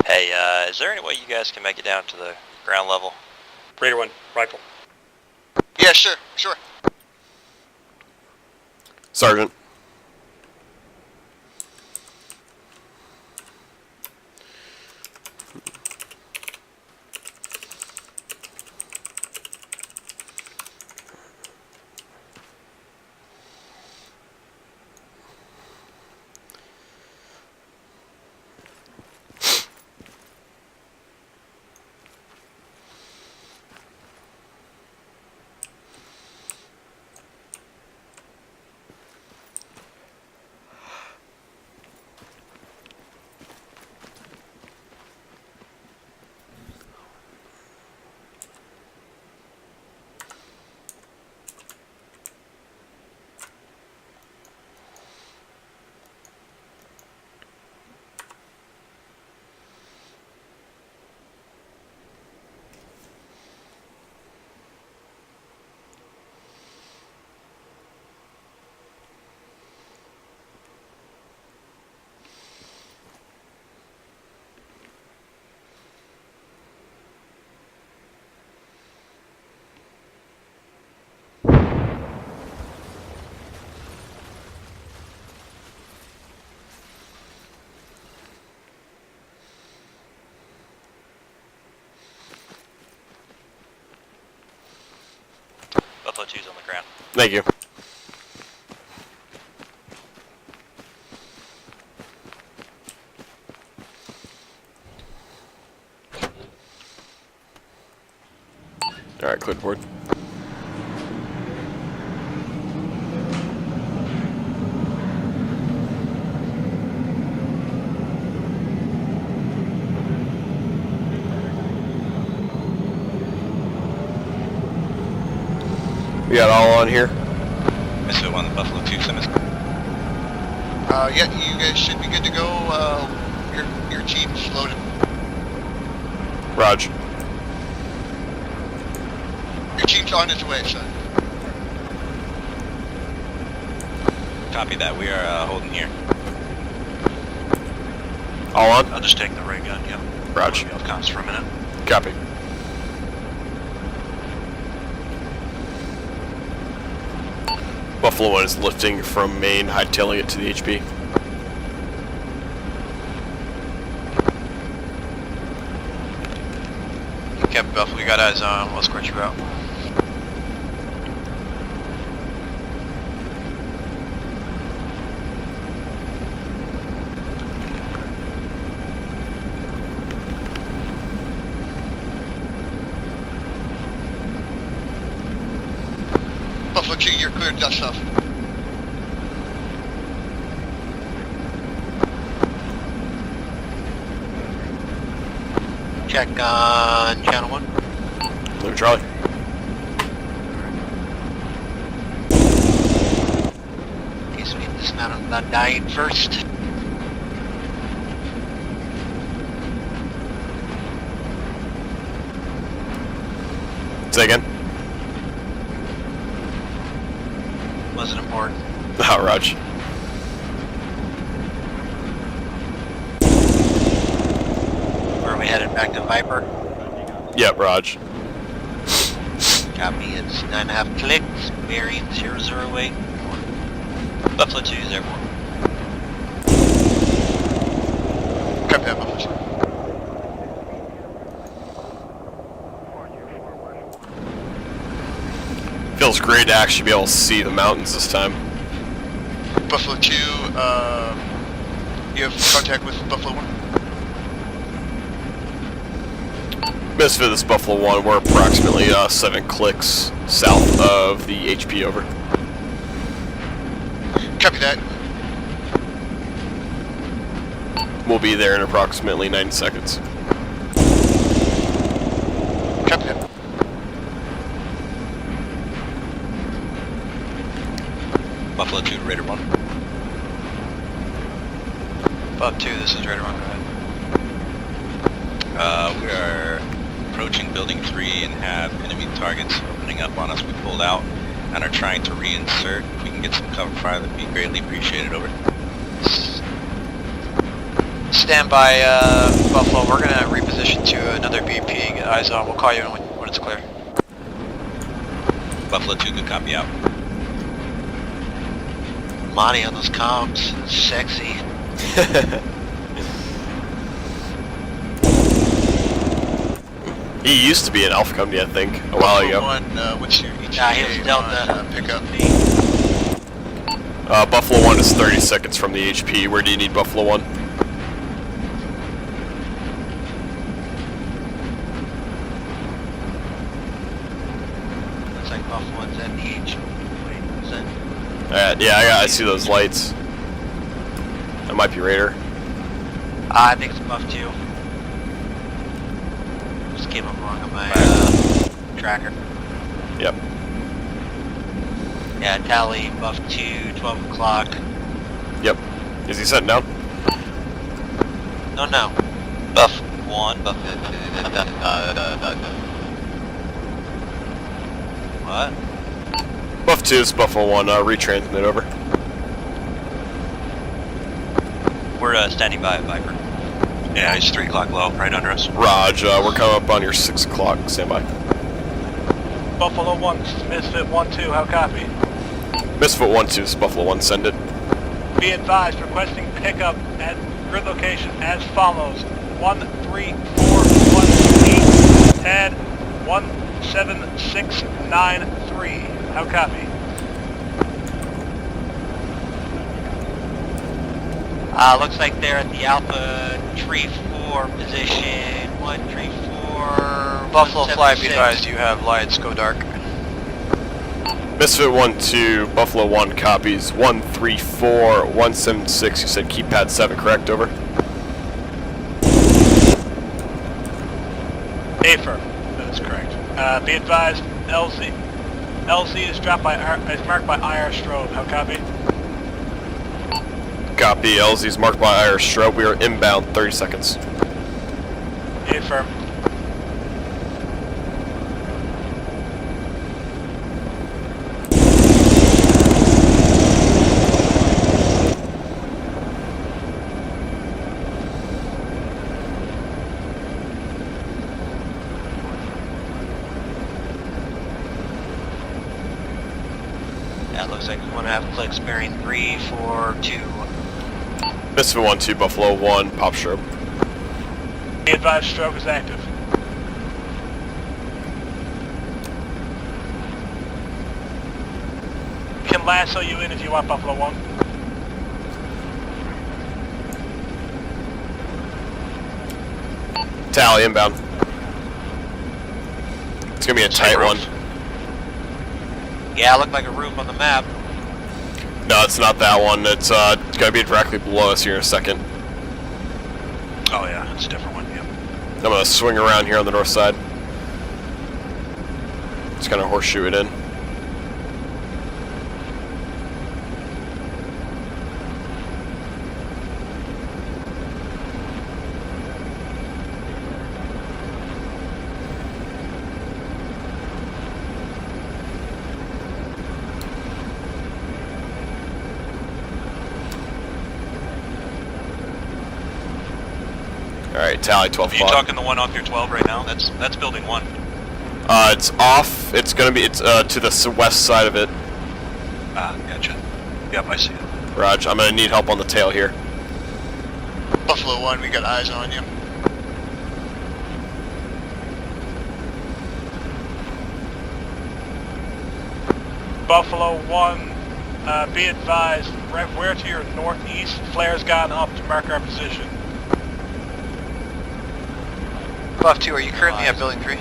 Hey, is there any way you guys can make it down to the ground level? Raider 1, rifle. Yeah, sure. Sergeant. Buffalo 2's on the ground. Thank you. Alright, clipboard. We got all on here. Misfit 1, the Buffalo 2, send us. Yeah, you guys should be good to go. Your chief's loaded. Raj. Your chief's on his way, son. Copy that. We are holding here. All on? I'll just take the ray gun, yep. Raj. I'll be off comms for a minute. Copy. Buffalo 1 is lifting from main, hightailing it to the HP. Captain Buffalo, we got eyes on. We'll escort you out. Buffalo 2, you're cleared, dust off. Check on channel 1. Blue Charlie. Okay, so we dismount on the 9 first. Say again. Wasn't important. Oh, Raj. Where are we headed? Back to Viper? Yep, Raj. Copy, it's 9.5 clicks, bearing 008. Buffalo 2 is airborne. Copy that, Buffalo 2. Feels great to actually be able to see the mountains this time. Buffalo 2, you have contact with Buffalo 1? Misfit, this Buffalo 1, we're approximately 7 clicks south of the HP, over. Copy that. We'll be there in approximately 90 seconds. Copy that. Buffalo 2 to Raider 1. Buff 2, this is Raider 1, go ahead. We are approaching Building 3 and have enemy targets opening up on us. We pulled out and are trying to reinsert. If we can get some cover fire, that'd be greatly appreciated, over. Stand by, Buffalo. We're going to reposition to another BP, get eyes on. We'll call you when it's clear. Buffalo 2, good copy, out. Monty on those comms, sexy. He used to be an Alpha Company, I think, a while ago. What's your ETA? Nah, he was Delta. Pickup. Buffalo 1 is 30 seconds from the HP. Where do you need Buffalo 1? Looks like Buffalo 1's at the HP. Wait, is that? Yeah, I see those lights. That might be Raider. I think it's Buff 2. Just came up wrong on my tracker. Yep. Yeah, tally, Buff 2, 12 o'clock. Yep. Is he setting down? No. Buff 1, Buff... What? Buff 2 is Buffalo 1, retransmit, over. We're standing by at Viper. Yeah, he's 3 o'clock low, right under us. Raj, we're coming up on your 6 o'clock, standby. Buffalo 1, Misfit 1-2, how copy? Misfit 1-2 is Buffalo 1, send it. Be advised, requesting pickup at grid location as follows. 13418, TAD 17693, how copy? Looks like they're at the Alpha Tree 4 position. 1, Tree 4. Buffalo Fly, be advised, you have lights, go dark. Misfit 1-2, Buffalo 1 copies. 134, 176, you said keypad 7, correct, over? Affirm, that is correct. Be advised, LZ. LZ is marked by IR strobe, how copy? Copy, LZ is marked by IR strobe. We are inbound, 30 seconds. Affirm. That looks like 1.5 clicks, bearing 342. Misfit 1-2, Buffalo 1, pop strobe. Be advised, stroke is active. Can lasso you in if you want, Buffalo 1. Tally, inbound. It's gonna be a tight one. Yeah, it looked like a roof on the map. No, it's not that one. It's gonna be directly below us here in a second. Oh yeah, it's a different one, yeah. I'm gonna swing around here on the north side. Just kind of horseshoe it in. Alright, tally 12 Are you o'clock. talking the one off your 12 right now? That's building 1. It's off. It's gonna be, to the west side of it. Ah, gotcha. Yep, I see it. Raj, I'm gonna need help on the tail here. Buffalo 1, we got eyes on you. Buffalo 1, be advised, right where to your northeast, flare's gotten up to mark our position. Buff 2, are you currently at building 3?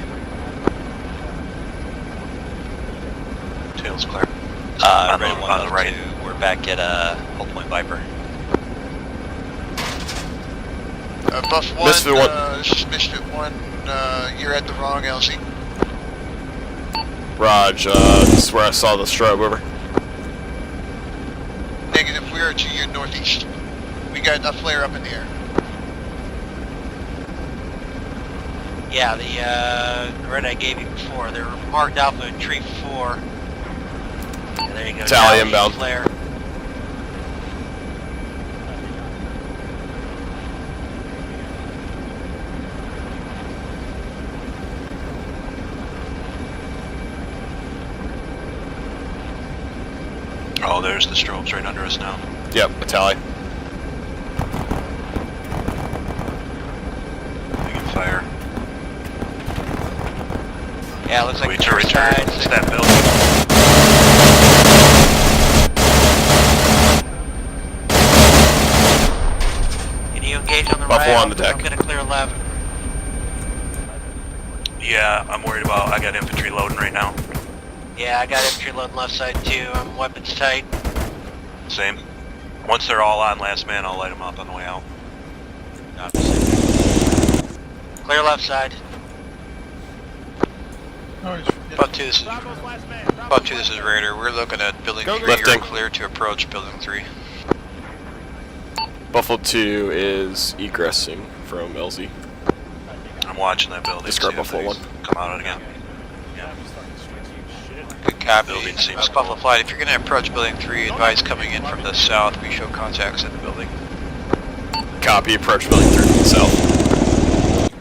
Tail's clear. On the right. We're back at Hull Point Viper. Buff 1, Misfit 1. this is Misfit 1, you're at the wrong LZ. Raj, this is where I saw the strobe, over. Negative, we are to your northeast. We got a flare up in the air. Yeah, the grid I gave you before, they're marked Alpha in tree 4. Yeah, there you go. Tally inbound. Flare. Oh, there's the strobes right under us now. Yep, a tally. Taking fire. Yeah, it looks like We the turn side. to that building. Can you engage on the Buffalo right? on the deck. I'm gonna clear left. Yeah, I'm worried about, I got infantry loading right now. Yeah, I got infantry loading left side too. I'm weapons tight. Same. Once they're all on last man, I'll light them up on the way out. Clear left side. Buff 2, this is Raider. We're looking at building 3. Lifting. You're clear to approach building 3. Buffalo 2 is egressing from LZ. I'm watching that building. Discard see if Buffalo they 1. Come out again. Good copy. Building seems Buffalo Flight, if you're going to approach building 3, advise coming in from the south. We show contacts at the building. Copy, approach building 3 from the south.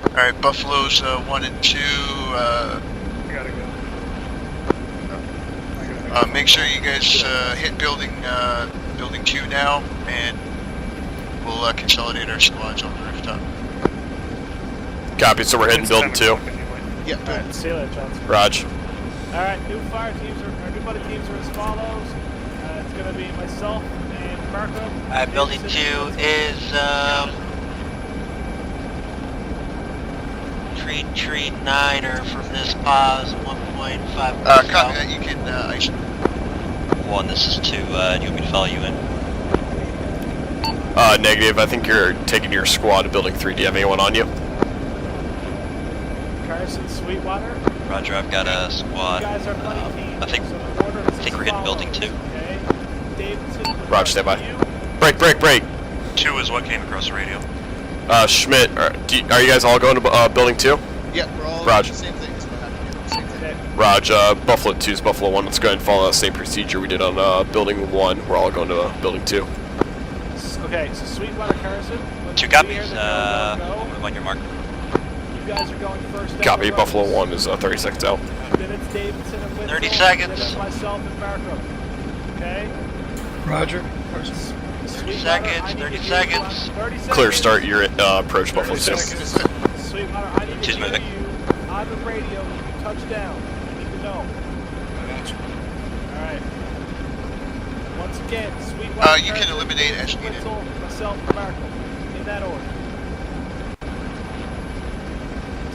Alright, Buffaloes 1 and 2, make sure you guys hit building 2 now, and we'll consolidate our squads on the rooftop. Copy, so we're hitting building 2. Yep. Alright, see you later, Johnson. Raj. Alright, new fire teams our new buddy teams are as follows. It's gonna be myself and Marco. Building 2 is Tree 9er from this pause 1.5. Copy that, you can ice. 1, this is 2. Do you want me to follow you in? Negative. I think you're taking your squad to building 3. Do you have anyone on you? Carson, Sweetwater. Roger, I've got a squad. You guys are buddy teams. I think we're hitting building 2. Okay. Davidson. Roger, stand by. Break. 2 is what came across the radio. Schmidt, are you guys all going to building 2? Yep, we're all Raj. the same thing. That's what happened. Same thing. Raj, Buffalo 2 is Buffalo 1. Let's go ahead and follow the same procedure we did on building 1. We're all going to building 2. Okay, so Sweetwater, Carson. 2 copies. On your mark. You guys are going first. Copy, Buffalo 1 is 30 seconds out. Then it's Davidson and Whittle. 30 seconds. Then it's myself and Marco. Okay? Roger. 30 seconds, 30 seconds. 30 seconds. Clear start, you're at approach Buffalo 2. Sweetwater, I need to She's hear moving. you on the radio when you touch down. I need to know. Alright. Once again, Sweetwater. You can eliminate as needed. Whittle, myself and Marco. In that order.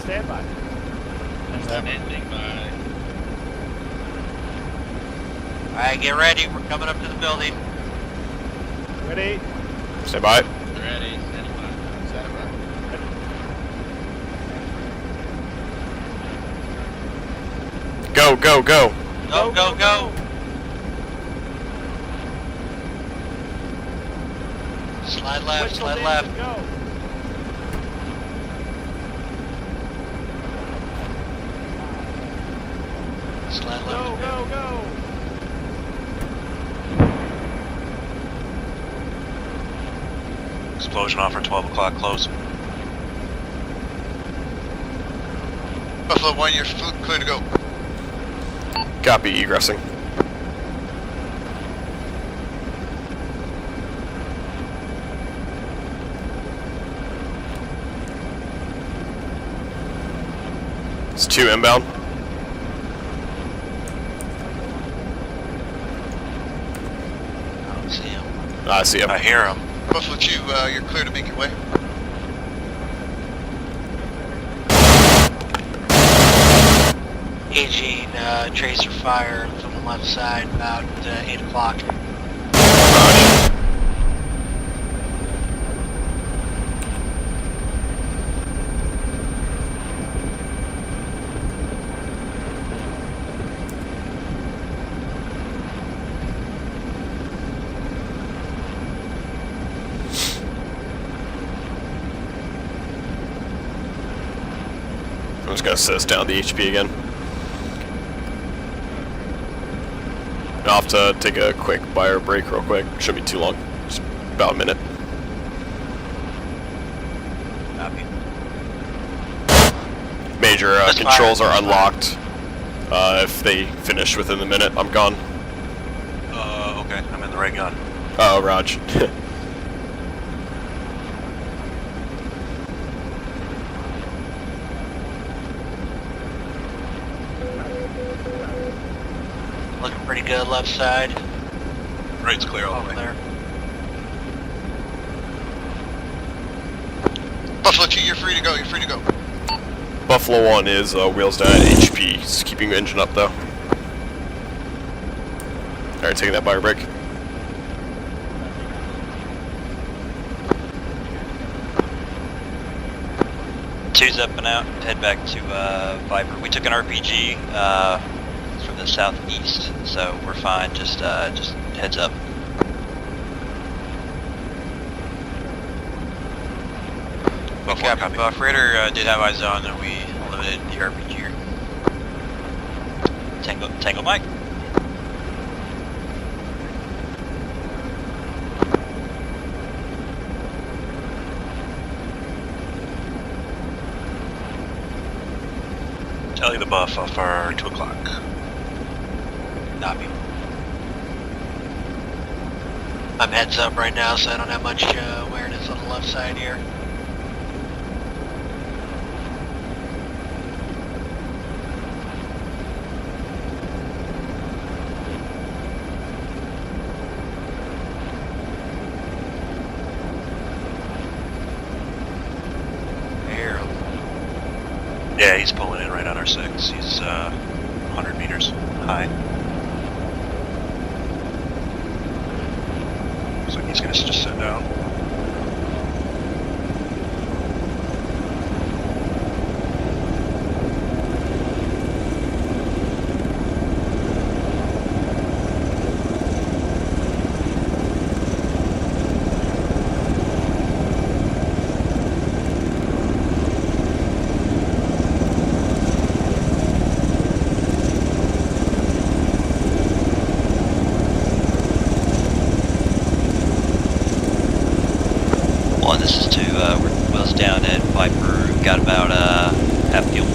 Stand by. Standing by. Alright, get ready. We're coming up to the building. Ready? Stand by. Ready. Standing by. Go. Go. Slide left, slide left. Go. Slide left. Go. Explosion off for 12 o'clock close. Buffalo 1, you're clear to go. Copy, egressing. 2 inbound. I don't see him. I see him. I hear him. Buffalo 2, you're clear to make your way. Aging tracer fire from the left side about 8 o'clock. I'm just gonna sit us down the HP again. I'll have to take a quick fire break real quick. Shouldn't be too long. Just about a minute. Copy. Major controls are unlocked. If they finish within the minute, I'm gone. Okay. I'm in the ray gun. Oh, Raj. Looking pretty good left side. Right's clear all the way. There. Buffalo 2, you're free to go, you're free to go. Buffalo 1 is wheels down at HP. Just keeping your engine up though. Alright, taking that fire break. Two's up and out. Head back to Viper. We took an RPG from the southeast, so we're fine. Just heads up. Copy. Buff Raider did have eyes on, and we limited the RPG here. Tango Mike. Telling the buff off our 2 o'clock. Copy. I'm heads up right now, so I don't have much awareness on the left side here. Yeah, he's pulling in right on our 6. He's 100 meters high. Looks like he's gonna just sit down. This is 2, we're wheels down at Viper, got about half fuel.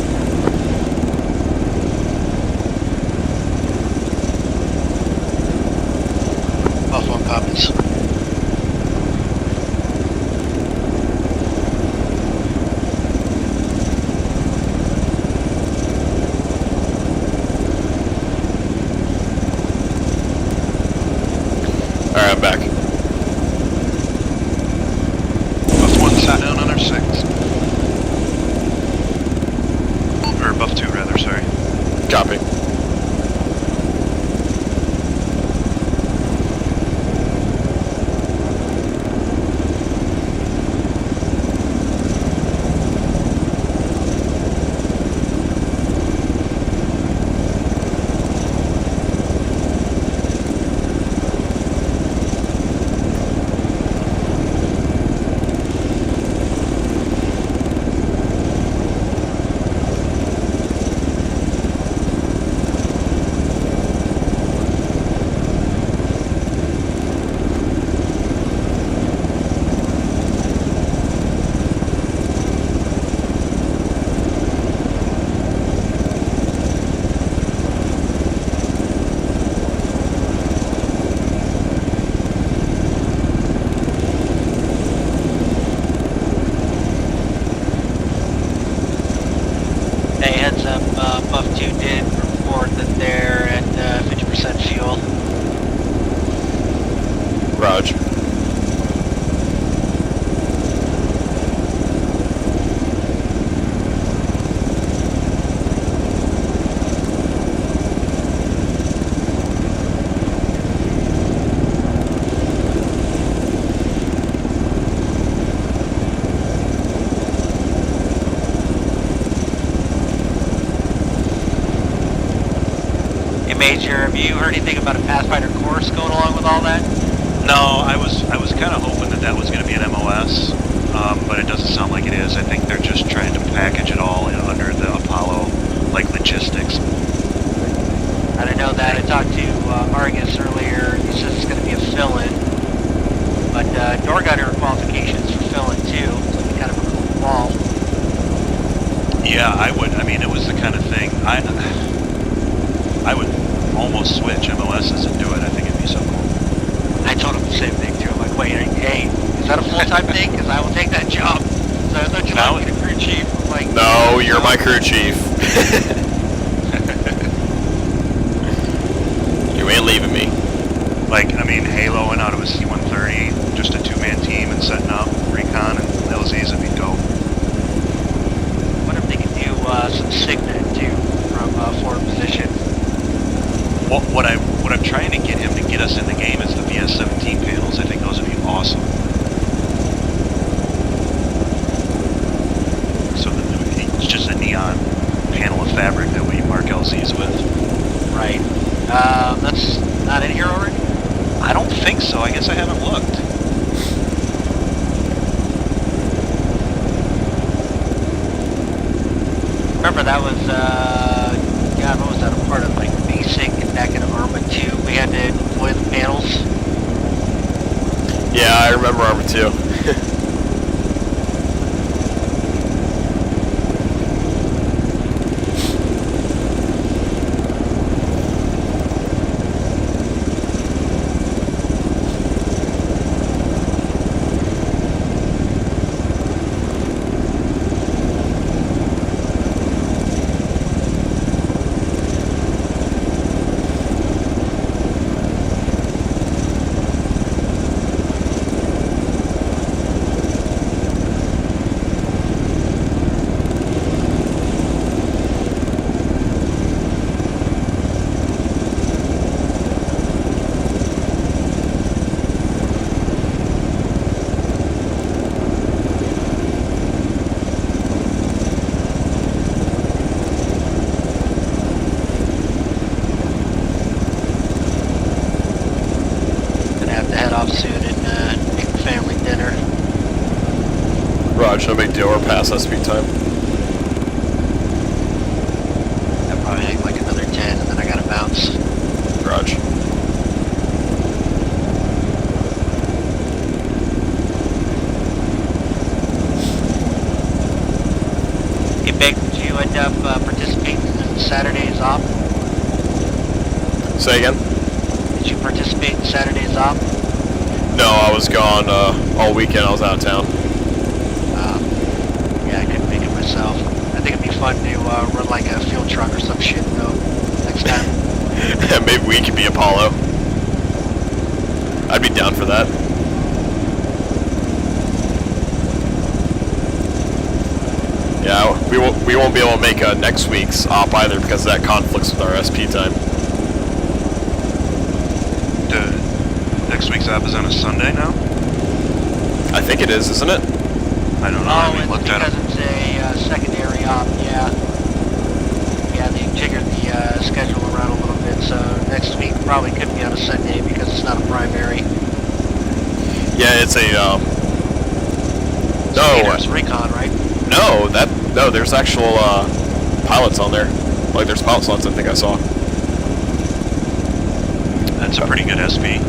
Buff 1 copies. Alright, I'm back. Sat down on our 6. Or buff 2 rather, sorry. Copy. Raj. Major, have you heard anything about a Pathfinder course going along with all that? No, I was kind of hoping that that was going to be an MOS, but it doesn't sound like it is. I think they're just trying to package it all in under the Apollo, like logistics. I don't know that. I talked to Argus earlier. He says it's going to be a fill-in, but door gunner qualifications for fill-in too. So it'd be kind of a cool ball. Yeah, I would. I mean, it was the kind of thing I would almost switch MOSs and do it. I think it'd be so cool. I told him the same thing too. I'm like, wait, hey, is that a full-time thing? Because I will take that job. So I thought you might be the crew chief. I'm like, no, you're my crew chief. You ain't leaving me. Like, I mean, Haloing out of a C-130, just a two-man team and setting up recon and LZs would be dope. What if they could do some Signet too from forward position? What I'm trying to get him to get us in the game is the VS-17 panels. I think those would be awesome. So it's just a neon panel of fabric that we mark LZs with. Right. That's not in here already? I don't think so. I guess I haven't looked. Remember that was, God, what was that, a part of like basic and back in Arma 2? We had to deploy the panels. Yeah, I remember Arma 2. No big deal, we're past that speed time. I'll probably take like another 10 and then I gotta bounce. Garage. Hey Big, did you end up participating in Saturday's op? Say again? Did you participate in Saturday's op? No, I was gone all weekend, I was out of town. Yeah, I couldn't make it myself. I think it'd be fun to run like a field truck or some shit though, next time. Maybe we could be Apollo. I'd be down for that. Yeah, we won't be able to make next week's op either because that conflicts with our SP time. Next week's op is on a Sunday now? I think it is, isn't it? I don't know. Oh, I haven't looked at because it. it's a secondary op, yeah. Yeah, they jiggered the schedule around a little bit, so next week probably could be on a Sunday because it's not a primary. Yeah, it's a, There's recon, right? No, there's actual, pilots on there. Like, there's pilot slots I think I saw. That's a pretty good SP.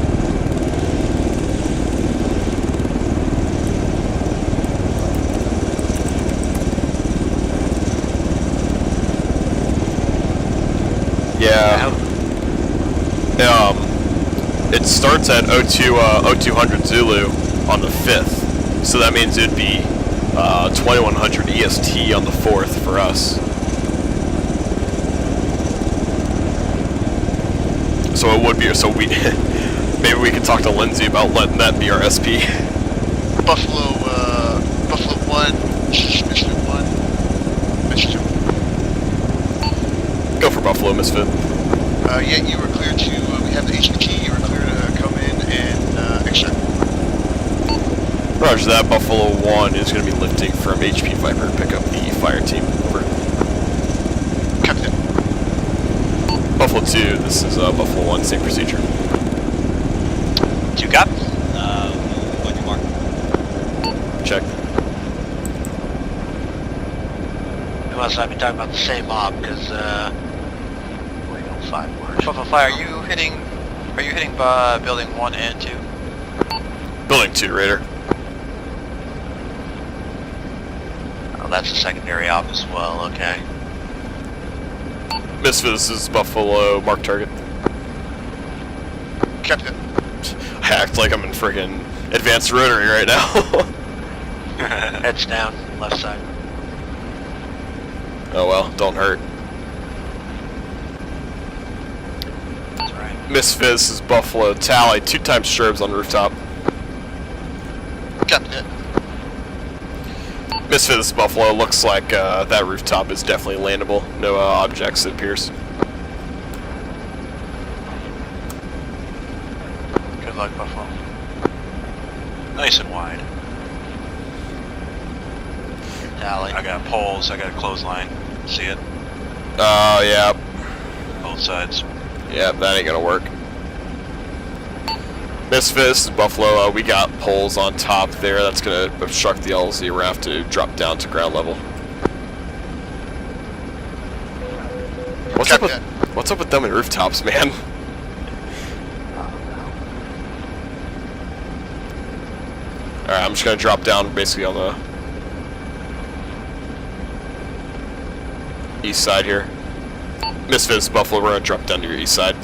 Yeah. It starts at 0200 Zulu on the 5th, so that means it'd be 2100 EST on the 4th for us. So it would be, so Maybe we can talk to Lindsay about letting that be our SP. Buffalo 1, Misfit 1, Misfit 2. Go for Buffalo, Misfit. Yeah, you were clear to, we have the HVT, you were clear to come in and extract. Roger that. Buffalo 1 is going to be lifting from HP Viper to pick up the fire team. Over. Captain. Buffalo 2, this is Buffalo 1, same procedure. 2 got. Going to mark. Check. We must not be talking about the same mob, because, wait, 05 March. Buffalo Fire, are you hitting building 1 and 2? Building 2, Raider. Oh, that's a secondary op as well, okay. Misfit, this is Buffalo, mark target. Captain. I act like I'm in friggin' advanced rotary right now. Heads down, left side. Oh well, don't hurt. That's right. Misfit, this is Buffalo, tally, 2 times strobes on rooftop. Captain. Misfit, this is Buffalo, looks like that rooftop is definitely landable. No objects, it appears. Good luck, Buffalo. Nice and wide. Tally. I got poles, I got a clothesline. See it? Oh, yeah. Both sides. Yeah, that ain't gonna work. Misfit, this is Buffalo, we got poles on top there. That's gonna obstruct the LZ raft to drop down to ground level. What's up with them and rooftops, man? Alright, I'm just gonna drop down basically on the east side here. Misfits, Buffalo, we're gonna drop down to your east side.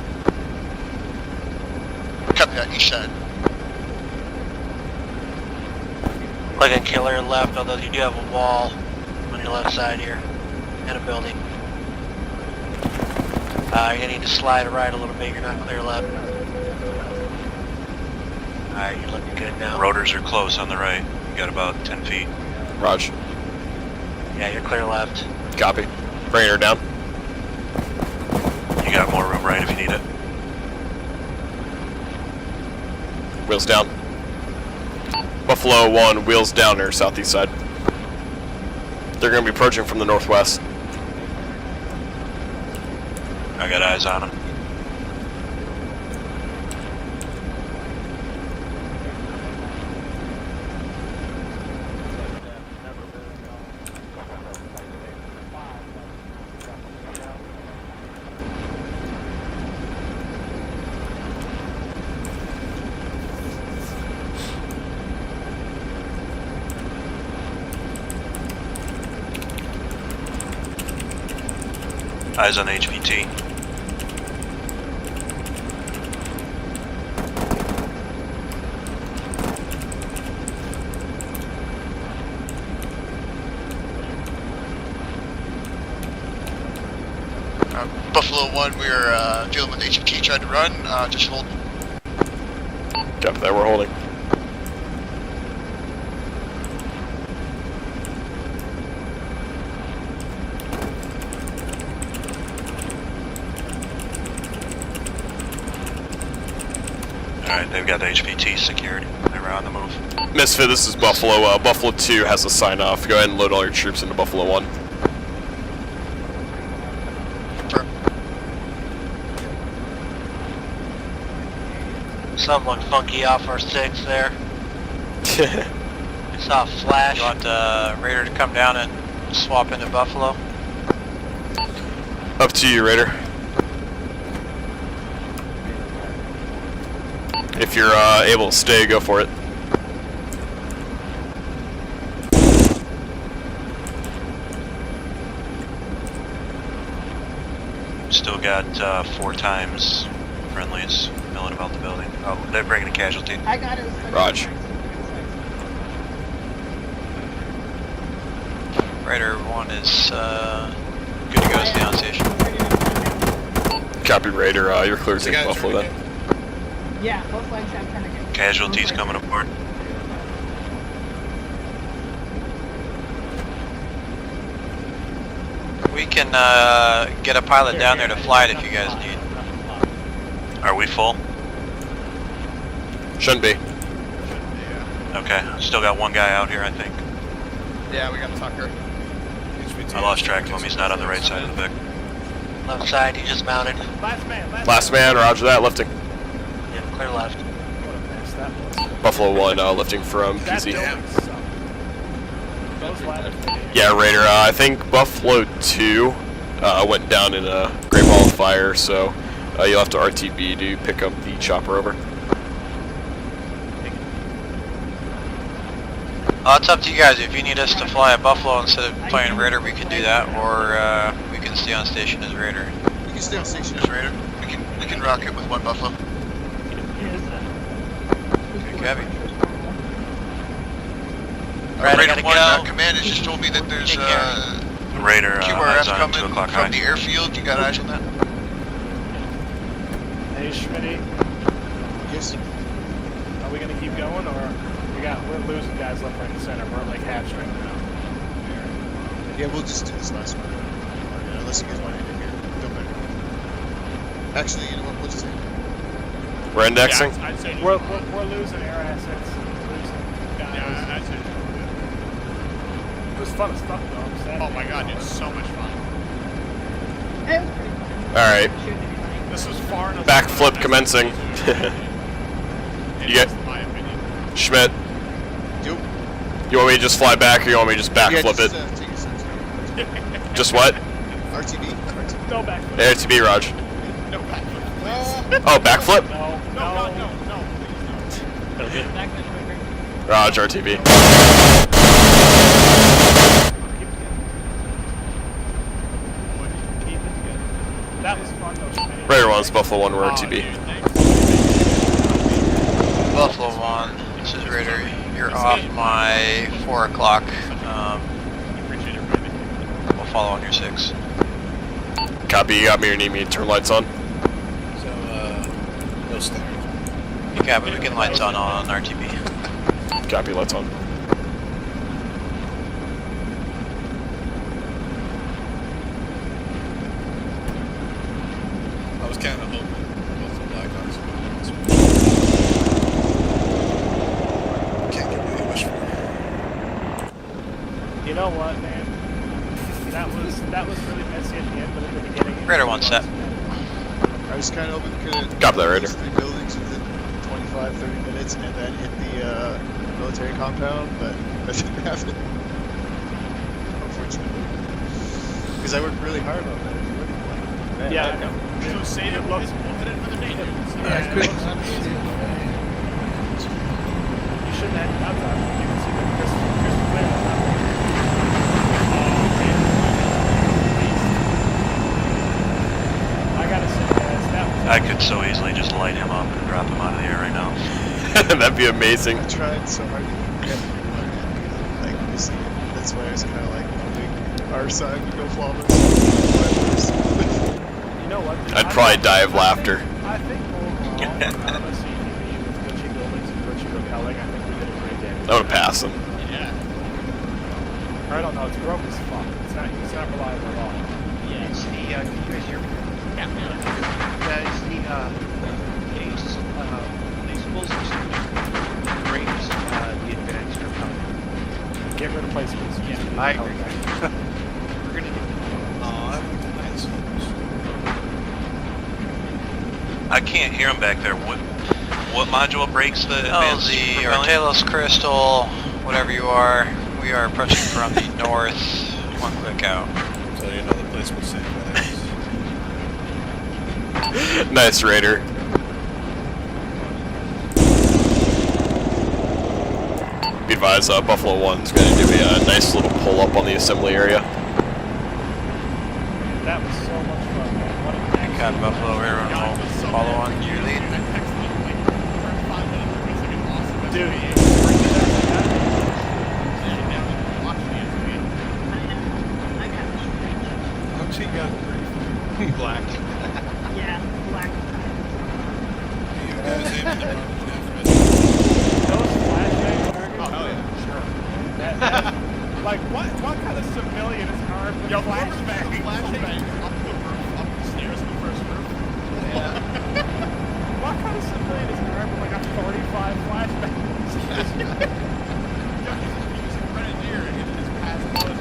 Copy that, east side. Like a killer left, although you do have a wall on your left side here. And a building. You're gonna need to slide right a little bit, you're not clear left. Alright, you're looking good now. Rotors are close on the right. You got about 10 feet. Raj. Yeah, you're clear left. Copy. Bringing her down. You got more room right if you need it. Wheels down. Buffalo 1, wheels down there, southeast side. They're going to be approaching from the northwest. I got eyes on them. Eyes on HVT. Buffalo 1, we're dealing with HVT, tried to run, just hold. Copy that, we're holding. Alright, they've got the HVT secured. They're on the move. Misfit, this is Buffalo. Buffalo 2 has a sign off. Go ahead and load all your troops into Buffalo 1. Something looked funky off our 6 there. I saw a flash. You want Raider to come down and swap into Buffalo? Up to you, Raider. If you're able to stay, go for it. Still got 4 times friendlies milling about the building. Oh, they're bringing a casualty. I got it. Raj. Raider 1 is good to go to the station. Copy, Raider. You're clear to take Buffalo then. Yeah, both flags have tourniquets. Casualties coming aboard. We can get a pilot down there to fly it if you guys need. Are we full? Shouldn't be. Okay, still got one guy out here, I think. Yeah, we got Tucker. I lost track of him, he's not on the right side of the Vic. Left side, he just mounted. Last man, roger that, lifting. Yep, clear left. Buffalo 1, lifting from PZ. Those ladders. Yeah, Raider, I think Buffalo 2 went down in a great ball of fire, so you'll have to RTB to pick up the chopper over. It's up to you guys. If you need us to fly a Buffalo instead of playing Raider, we can do that, or we can stay on station as Raider. You can stay on station as Raider. We can rock it with one Buffalo. Okay, Gabby. Raider 1, command has just told me that there's Raider, QRF eyes on coming 2 o'clock from high. the airfield. You got eyes on that? Hey, Schmitty. Yes. Are we gonna keep going, or we're losing guys left, right, and center. We're like half strength now. Yeah, we'll just do this last one. Unless you guys want to end it here. Don't matter. Actually, you know what? We'll just end it. We're indexing? Yeah, I'd say we're losing air assets. Losing guys. Yeah, I'd say it was fun as fuck though. Oh my god, dude, so much fun. It was pretty fun. Alright. This was far enough. Backflip commencing. You get Schmidt. You want me to just fly back, or you want me to just backflip it? Take your steps. Just what? RTB. No backflip. RTB, Raj. No backflip. Oh, backflip? No. Raj, RTB. That was fun though. Raider 1's Buffalo 1, we're RTB. Buffalo 1, this is Raider. You're off my 4 o'clock. We'll follow on your 6. Copy, you got me or need me to turn lights on? So, no stairs. You got me, we can lights on RTB. Copy, lights on. I was kind of hoping both the Blackhawks would. Can't get really much for You know what, man? That was really messy at the end, but at the beginning. Raider 1 set. I was kind of hoping we could Copy that, Raider. 3 buildings within 25-30 minutes and then hit the military compound, but that didn't happen. Unfortunately. Because I worked really hard on that. Man, Yeah, I I know. So save it, we'll hit another day. You shouldn't have had that. You can see that Chris played on that one. I gotta say, guys, that was. I could so easily just light him up and drop him out of the air right now. That'd be amazing. I tried so hard to get it, like, obviously, that's why I was kind of like hoping our side would go flawless. You know what? I'd probably die of laughter. I think overall, out of a CTV with glitchy buildings and glitchy repelling, I think we did a great damage. I'm gonna pass him. Yeah. I don't know, it's broke as fuck. It's not reliable at all. Yeah, it's the, can you guys hear me? Yeah. That is the, case, they supposed to brakes, the advanced repelling. Get rid of placements. Yeah, I agree. We're gonna do I can't hear him back there. What module breaks the Oh, advanced the propellant? Ortelos Crystal, whatever you are, we are approaching from the north. One click out. So you know the place was safe. Nice, Raider. Be advised, Buffalo 1's going to do a nice little pull up on the assembly area. That was so much fun, man. What a Got Buffalo Raider and we'll follow on your lead. dude. She got black. Yeah, black. You guys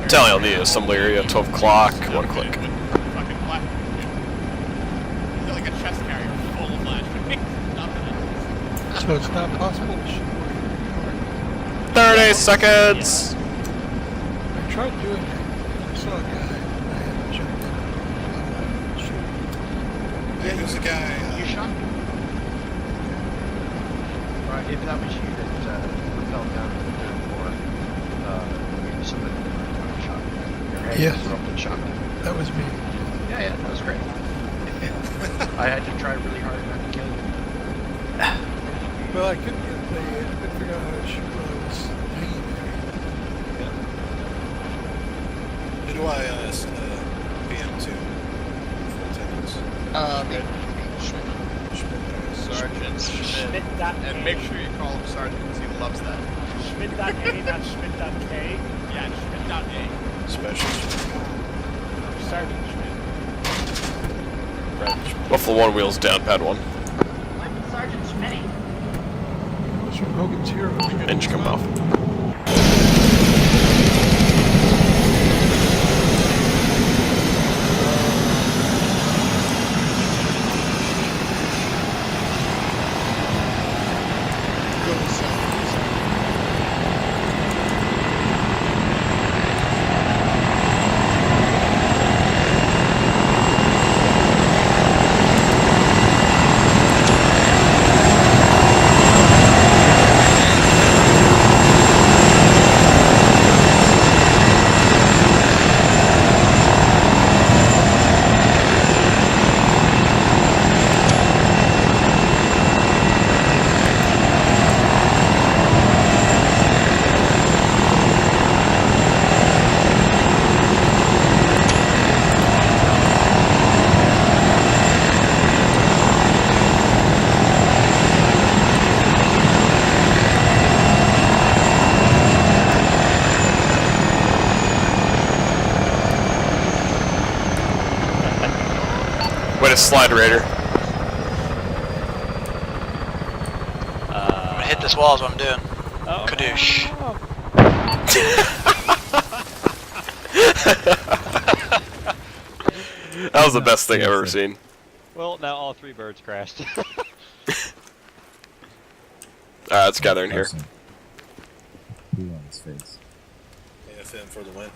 Tally on the assembly area, 12 o'clock, 1 click. Fucking flash. I feel like a chest carrier full of flash. So it's not possible to shoot. 30 seconds! I tried doing it. I saw a guy. I had to jump in. Shoot. Hey, who's the guy? You shot me. Right, if that was you that fell down to the third floor, maybe somebody shot me. Your head Yes. was up and shot me. That was me. Yeah, that was great. I had to try really hard not to kill you. Well, I couldn't figure out how to shoot while I was hanging there. Who do I send a PM to? Lieutenants. Good. Sergeant Schmidt. And make sure you call him Sergeant because he loves that. Schmidt.A, not Schmidt.K. Yeah, Schmidt.A. Special. Sergeant Schmidt. Buffalo 1 wheels down, pad 1. I'm Sergeant Schmitty. It was from Hogan's Heroes. Engine coming off. Way to slide, Raider. I'm gonna hit this wall is what I'm doing. Oh, Kadoosh. That was the best thing I've ever seen. Well, now all 3 birds crashed. Alright, let's gather in here. Poo on his face. AFM for the win.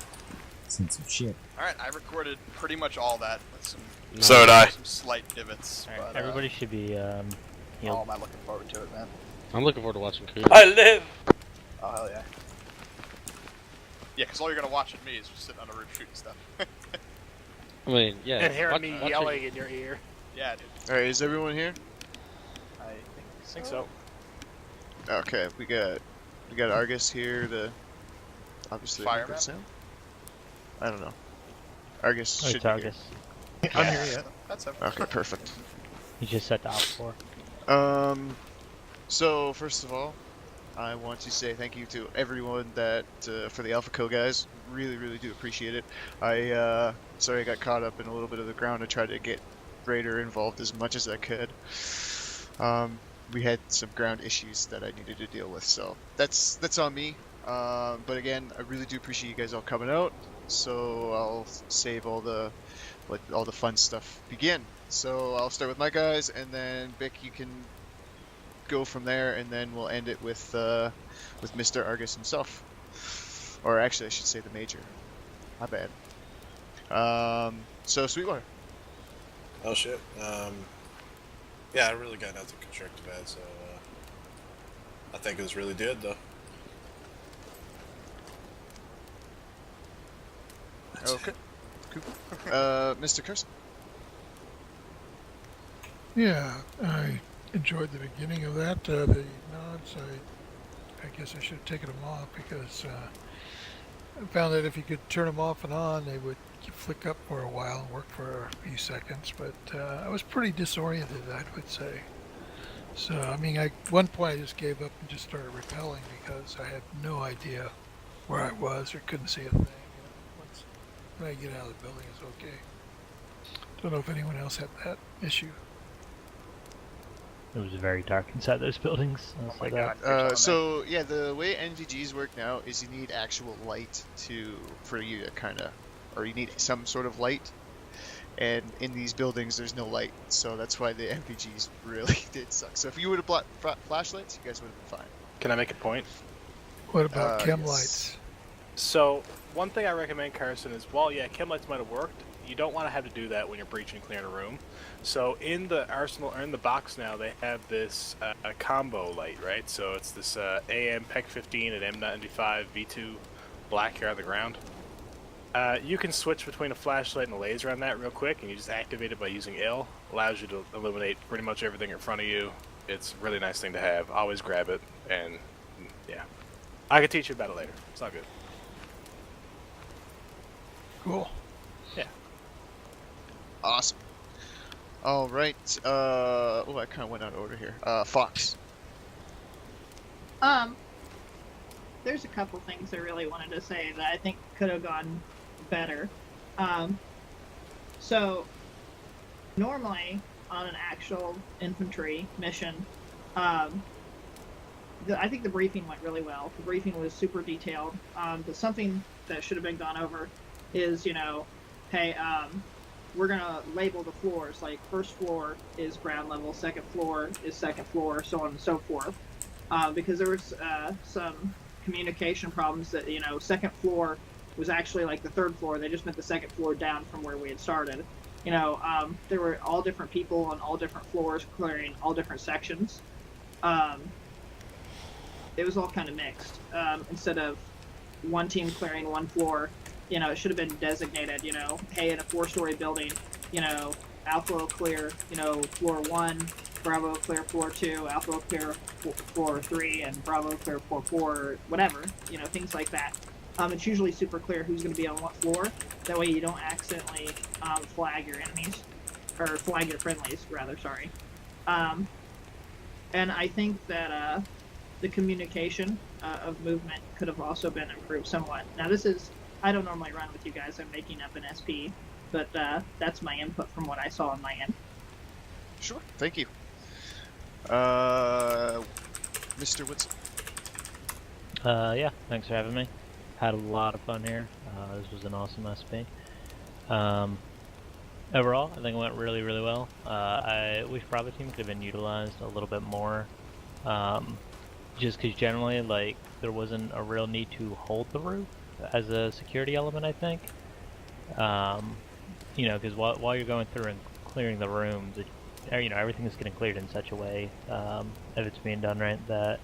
Sense of shit. Alright, I recorded pretty much all that with some, So did I. some slight divots. Alright, But, everybody should be healed. oh, am I looking forward to it, man. I'm looking forward to watching Cooter. I live! Oh, hell yeah. Yeah, because all you're going to watch of me is just sitting on a roof shooting stuff. I mean, yeah. And hearing me watching- yelling in your ear. Yeah, dude. Alright, is everyone here? I think so. Okay, we got Argus here to obviously make good sound. I don't know. Argus Oh, should it's be Argus. here. I'm here, yeah. That's okay, perfect. You just set the out for. So first of all, I want to say thank you to everyone that for the Alpha Kill guys. Really do appreciate it. Sorry I got caught up in a little bit of the ground. I tried to get Raider involved as much as I could. We had some ground issues that I needed to deal with, so that's on me. But again, I really do appreciate you guys all coming out. So I'll save all the fun stuff begin. So I'll start with my guys, and then Bick, you can go from there, and then we'll end it with Mr. Argus himself, or actually I should say the Major. My bad. So Sweetwater. Oh shit. Yeah, I really got nothing constructive to add, so I think it was really good though. Okay. Cool. Mr. Carson. Yeah, I enjoyed the beginning of that. The nods, I guess I should have taken them off because I found that if you could turn them off and on, they would flick up for a while and work for a few seconds. But I was pretty disoriented, I would say. So, I mean, at one point I just gave up and just started rappelling because I had no idea where I was or couldn't see a thing. Once when I get out of the building, it's okay. Don't know if anyone else had that issue. It was very dark inside those buildings. Oh my god. So yeah, the way NVGs work now is you need actual light for you to kind of, or you need some sort of light. And in these buildings, there's no light, so that's why the NVGs really did suck. So if you would have flashlights, you guys would have been fine. Can I make a point? What about chem yes. lights? So, one thing I recommend, Carson, is while, yeah, chem lights might have worked, you don't want to have to do that when you're breaching and clearing a room. So, in the arsenal, or in the box now, they have this combo light, right? So, it's this AM PEC 15 and M95 V2 black here on the ground. You can switch between a flashlight and a laser on that real quick, and you just activate it by using IL. Allows you to illuminate pretty much everything in front of you. It's a really nice thing to have. Always grab it, and yeah. I can teach you about it later. It's all good. Cool. Yeah. Awesome. All right. Oh, I kind of went out of order here. Fox. There's a couple things I really wanted to say that I think could have gone better. So normally on an actual infantry mission, I think the briefing went really well. The briefing was super detailed. But something that should have been gone over is, hey, we're gonna label the floors. Like first floor is ground level, second floor is second floor, so on and so forth. Because there was some communication problems that, second floor was actually like the third floor. They just meant the second floor down from where we had started. There were all different people on all different floors clearing all different sections. It was all kind of mixed. Instead of one team clearing one floor, it should have been designated, hey, in a 4-story building, Alpha will clear, floor 1, Bravo will clear floor 2, Alpha will clear floor 3, and Bravo will clear floor 4, or whatever, things like that. It's usually super clear who's going to be on what floor. That way you don't accidentally flag your enemies, or flag your friendlies, rather, sorry. And I think that the communication of movement could have also been improved somewhat. Now I don't normally run with you guys, I'm making up an SP, but that's my input from what I saw on my end. Sure, thank you. Mr. Woodson. Yeah, thanks for having me. Had a lot of fun here. This was an awesome SP. Overall, I think it went really, really well. I wish Bravo team could have been utilized a little bit more. Just because generally, there wasn't a real need to hold the roof as a security element, I think. Because while you're going through and clearing the rooms, everything is getting cleared in such a way, if it's being done right, that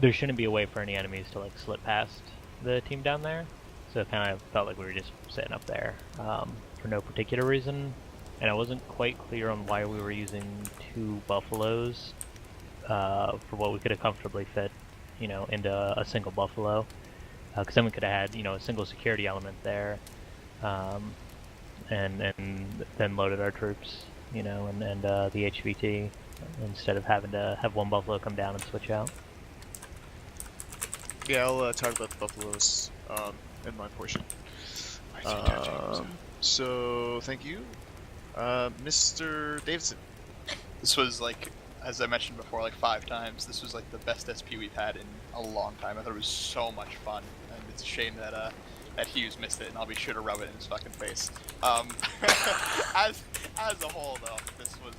there shouldn't be a way for any enemies to slip past the team down there. So it kind of felt like we were just sitting up there for no particular reason, and I wasn't quite clear on why we were using 2 buffaloes for what we could have comfortably fit, into a single buffalo. Because then we could have had, a single security element there, and then loaded our troops, and the HVT, instead of having to have one buffalo come down and switch out. Yeah, I'll talk about the buffaloes in my portion. So, thank you. Mr. Davidson. This was as I mentioned before, 5 times. This was the best SP we've had in a long time. I thought it was so much fun, and it's a shame that that Hughes missed it, and I'll be sure to rub it in his fucking face. As a whole, though, this was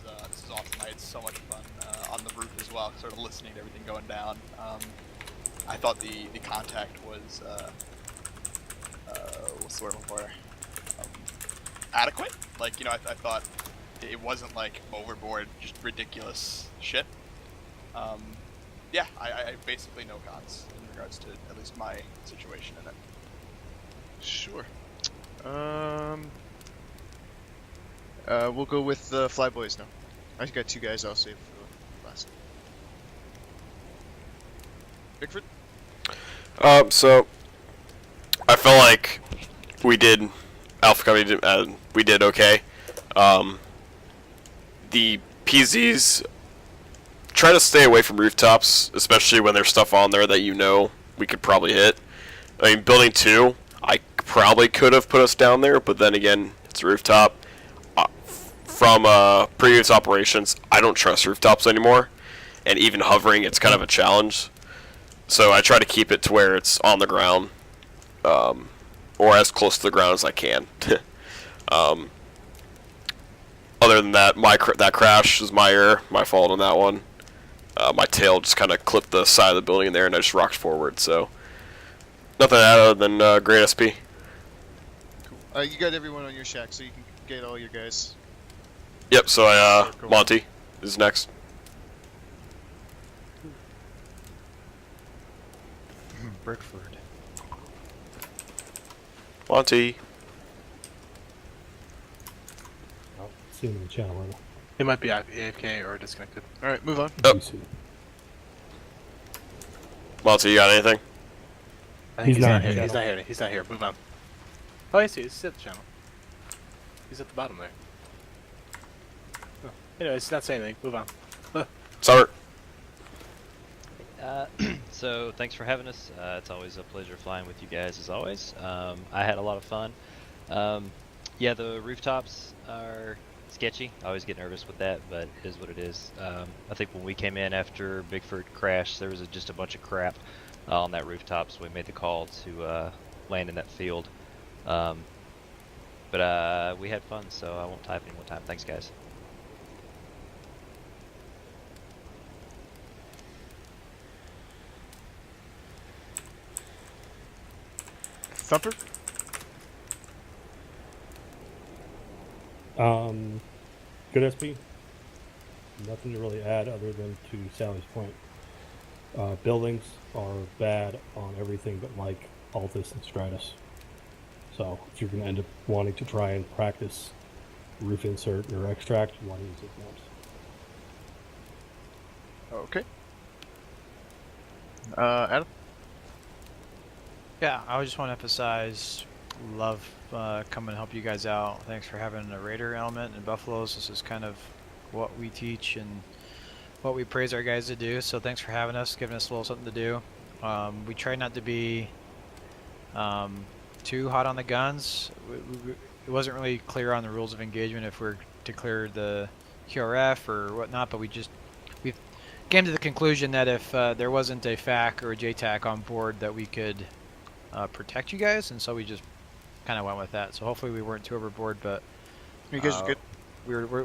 awesome. I had so much fun on the roof as well, sort of listening to everything going down. I thought the contact was what's the word I'm looking for? Adequate. I thought it wasn't overboard, just ridiculous shit. Yeah, I basically no cons in regards to at least my situation in it. Sure. We'll go with the Flyboys now. I got 2 guys I'll save for last. Bigfoot? So I feel like we did Alpha Company we did okay. The PZs try to stay away from rooftops, especially when there's stuff on there that we could probably hit. I mean, building 2, I probably could have put us down there, but then again, it's a rooftop. from previous operations, I don't trust rooftops anymore, and even hovering, it's kind of a challenge. So I try to keep it to where it's on the ground, or as close to the ground as I can. Other than that, that crash is my error, my fault on that one. My tail just kind of clipped the side of the building there, and I just rocked forward. So nothing other than great SP. Cool. You got everyone on your shack, so you can get all your guys. Yep. So Monty is next. Brickford. Monty. Oh, see him in the channel right now. He might be AFK or disconnected. All right, move on. Oh. Monty, you got anything? He's not here. He's not here. He's not here. Move on. Oh, I see. He's at the channel. He's at the bottom there. Oh. Anyway, he's not saying anything. Move on. Sorry. So thanks for having us. It's always a pleasure flying with you guys, as always. I had a lot of fun. Yeah, the rooftops are sketchy. I always get nervous with that, but it is what it is. I think when we came in after Bigfoot crashed, there was just a bunch of crap on that rooftop, so we made the call to land in that field. But we had fun, so I won't type any more time. Thanks, guys. Thumper? Good SP. Nothing to really add other than to Sally's point. Buildings are bad on everything but like Altus and Stratus. So if you're going to end up wanting to try and practice roof insert or extract, you want to use it most. Okay. Adam? Yeah, I just want to emphasize, love coming and help you guys out. Thanks for having a Raider element in Buffaloes. This is kind of what we teach and what we praise our guys to do. So thanks for having us, giving us a little something to do. We try not to be too hot on the guns. It wasn't really clear on the rules of engagement if we're to clear the QRF or whatnot, but we came to the conclusion that if there wasn't a FAC or a JTAC on board, that we could protect you guys, and so we just kind of went with that. So hopefully we weren't too overboard, but you guys are good.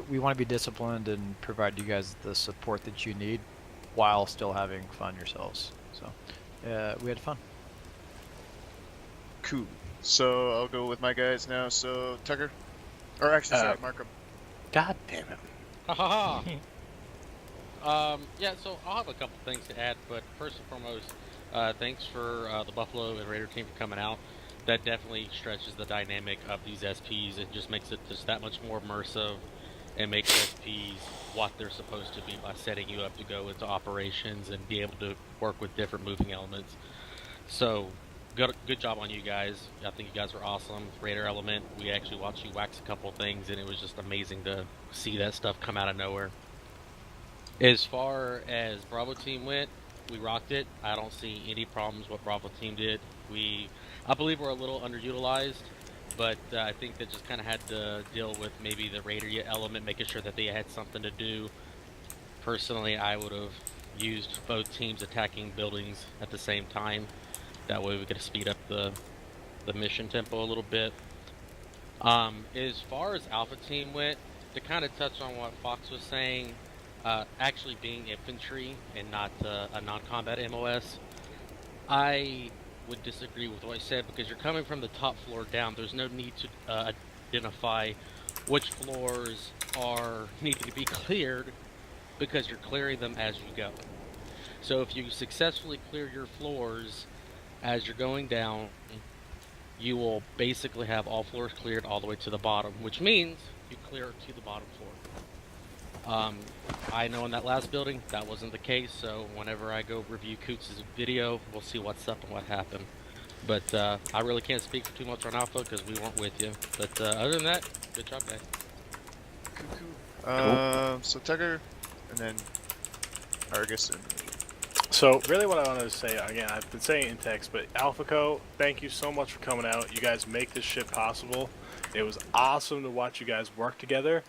We want to be disciplined and provide you guys the support that you need while still having fun yourselves. So we had fun. Cool. So I'll go with my guys now. So Tucker, or actually, sorry, Markham. God damn it. Ha ha ha. Yeah, so I'll have a couple things to add, but first and foremost, thanks for the Buffalo and Raider team for coming out. That definitely stretches the dynamic of these SPs. It just makes it just that much more immersive and makes SPs what they're supposed to be by setting you up to go into operations and be able to work with different moving elements. So, good job on you guys. I think you guys are awesome. Raider element, we actually watched you wax a couple things, and it was just amazing to see that stuff come out of nowhere. As far as Bravo team went, we rocked it. I don't see any problems what Bravo team did. I believe we're a little underutilized, but I think that just kind of had to deal with maybe the Raider element, making sure that they had something to do. Personally, I would have used both teams attacking buildings at the same time. That way we could speed up the mission tempo a little bit. As far as Alpha team went, to kind of touch on what Fox was saying, actually being infantry and not a non-combat MOS, I would disagree with what I said, because you're coming from the top floor down. There's no need to identify which floors are needing to be cleared, because you're clearing them as you go. So if you successfully clear your floors as you're going down, you will basically have all floors cleared all the way to the bottom, which means you clear to the bottom floor. I know in that last building that wasn't the case, so whenever I go review Coots' video, we'll see what's up and what happened. But I really can't speak too much on Alpha because we weren't with you. But other than that, good job, guys. So Tucker, and then Argus and... So really what I wanted to say, again, I've been saying it in text, but AlphaCo, thank you so much for coming out. You guys make this shit possible. It was awesome to watch you guys work together.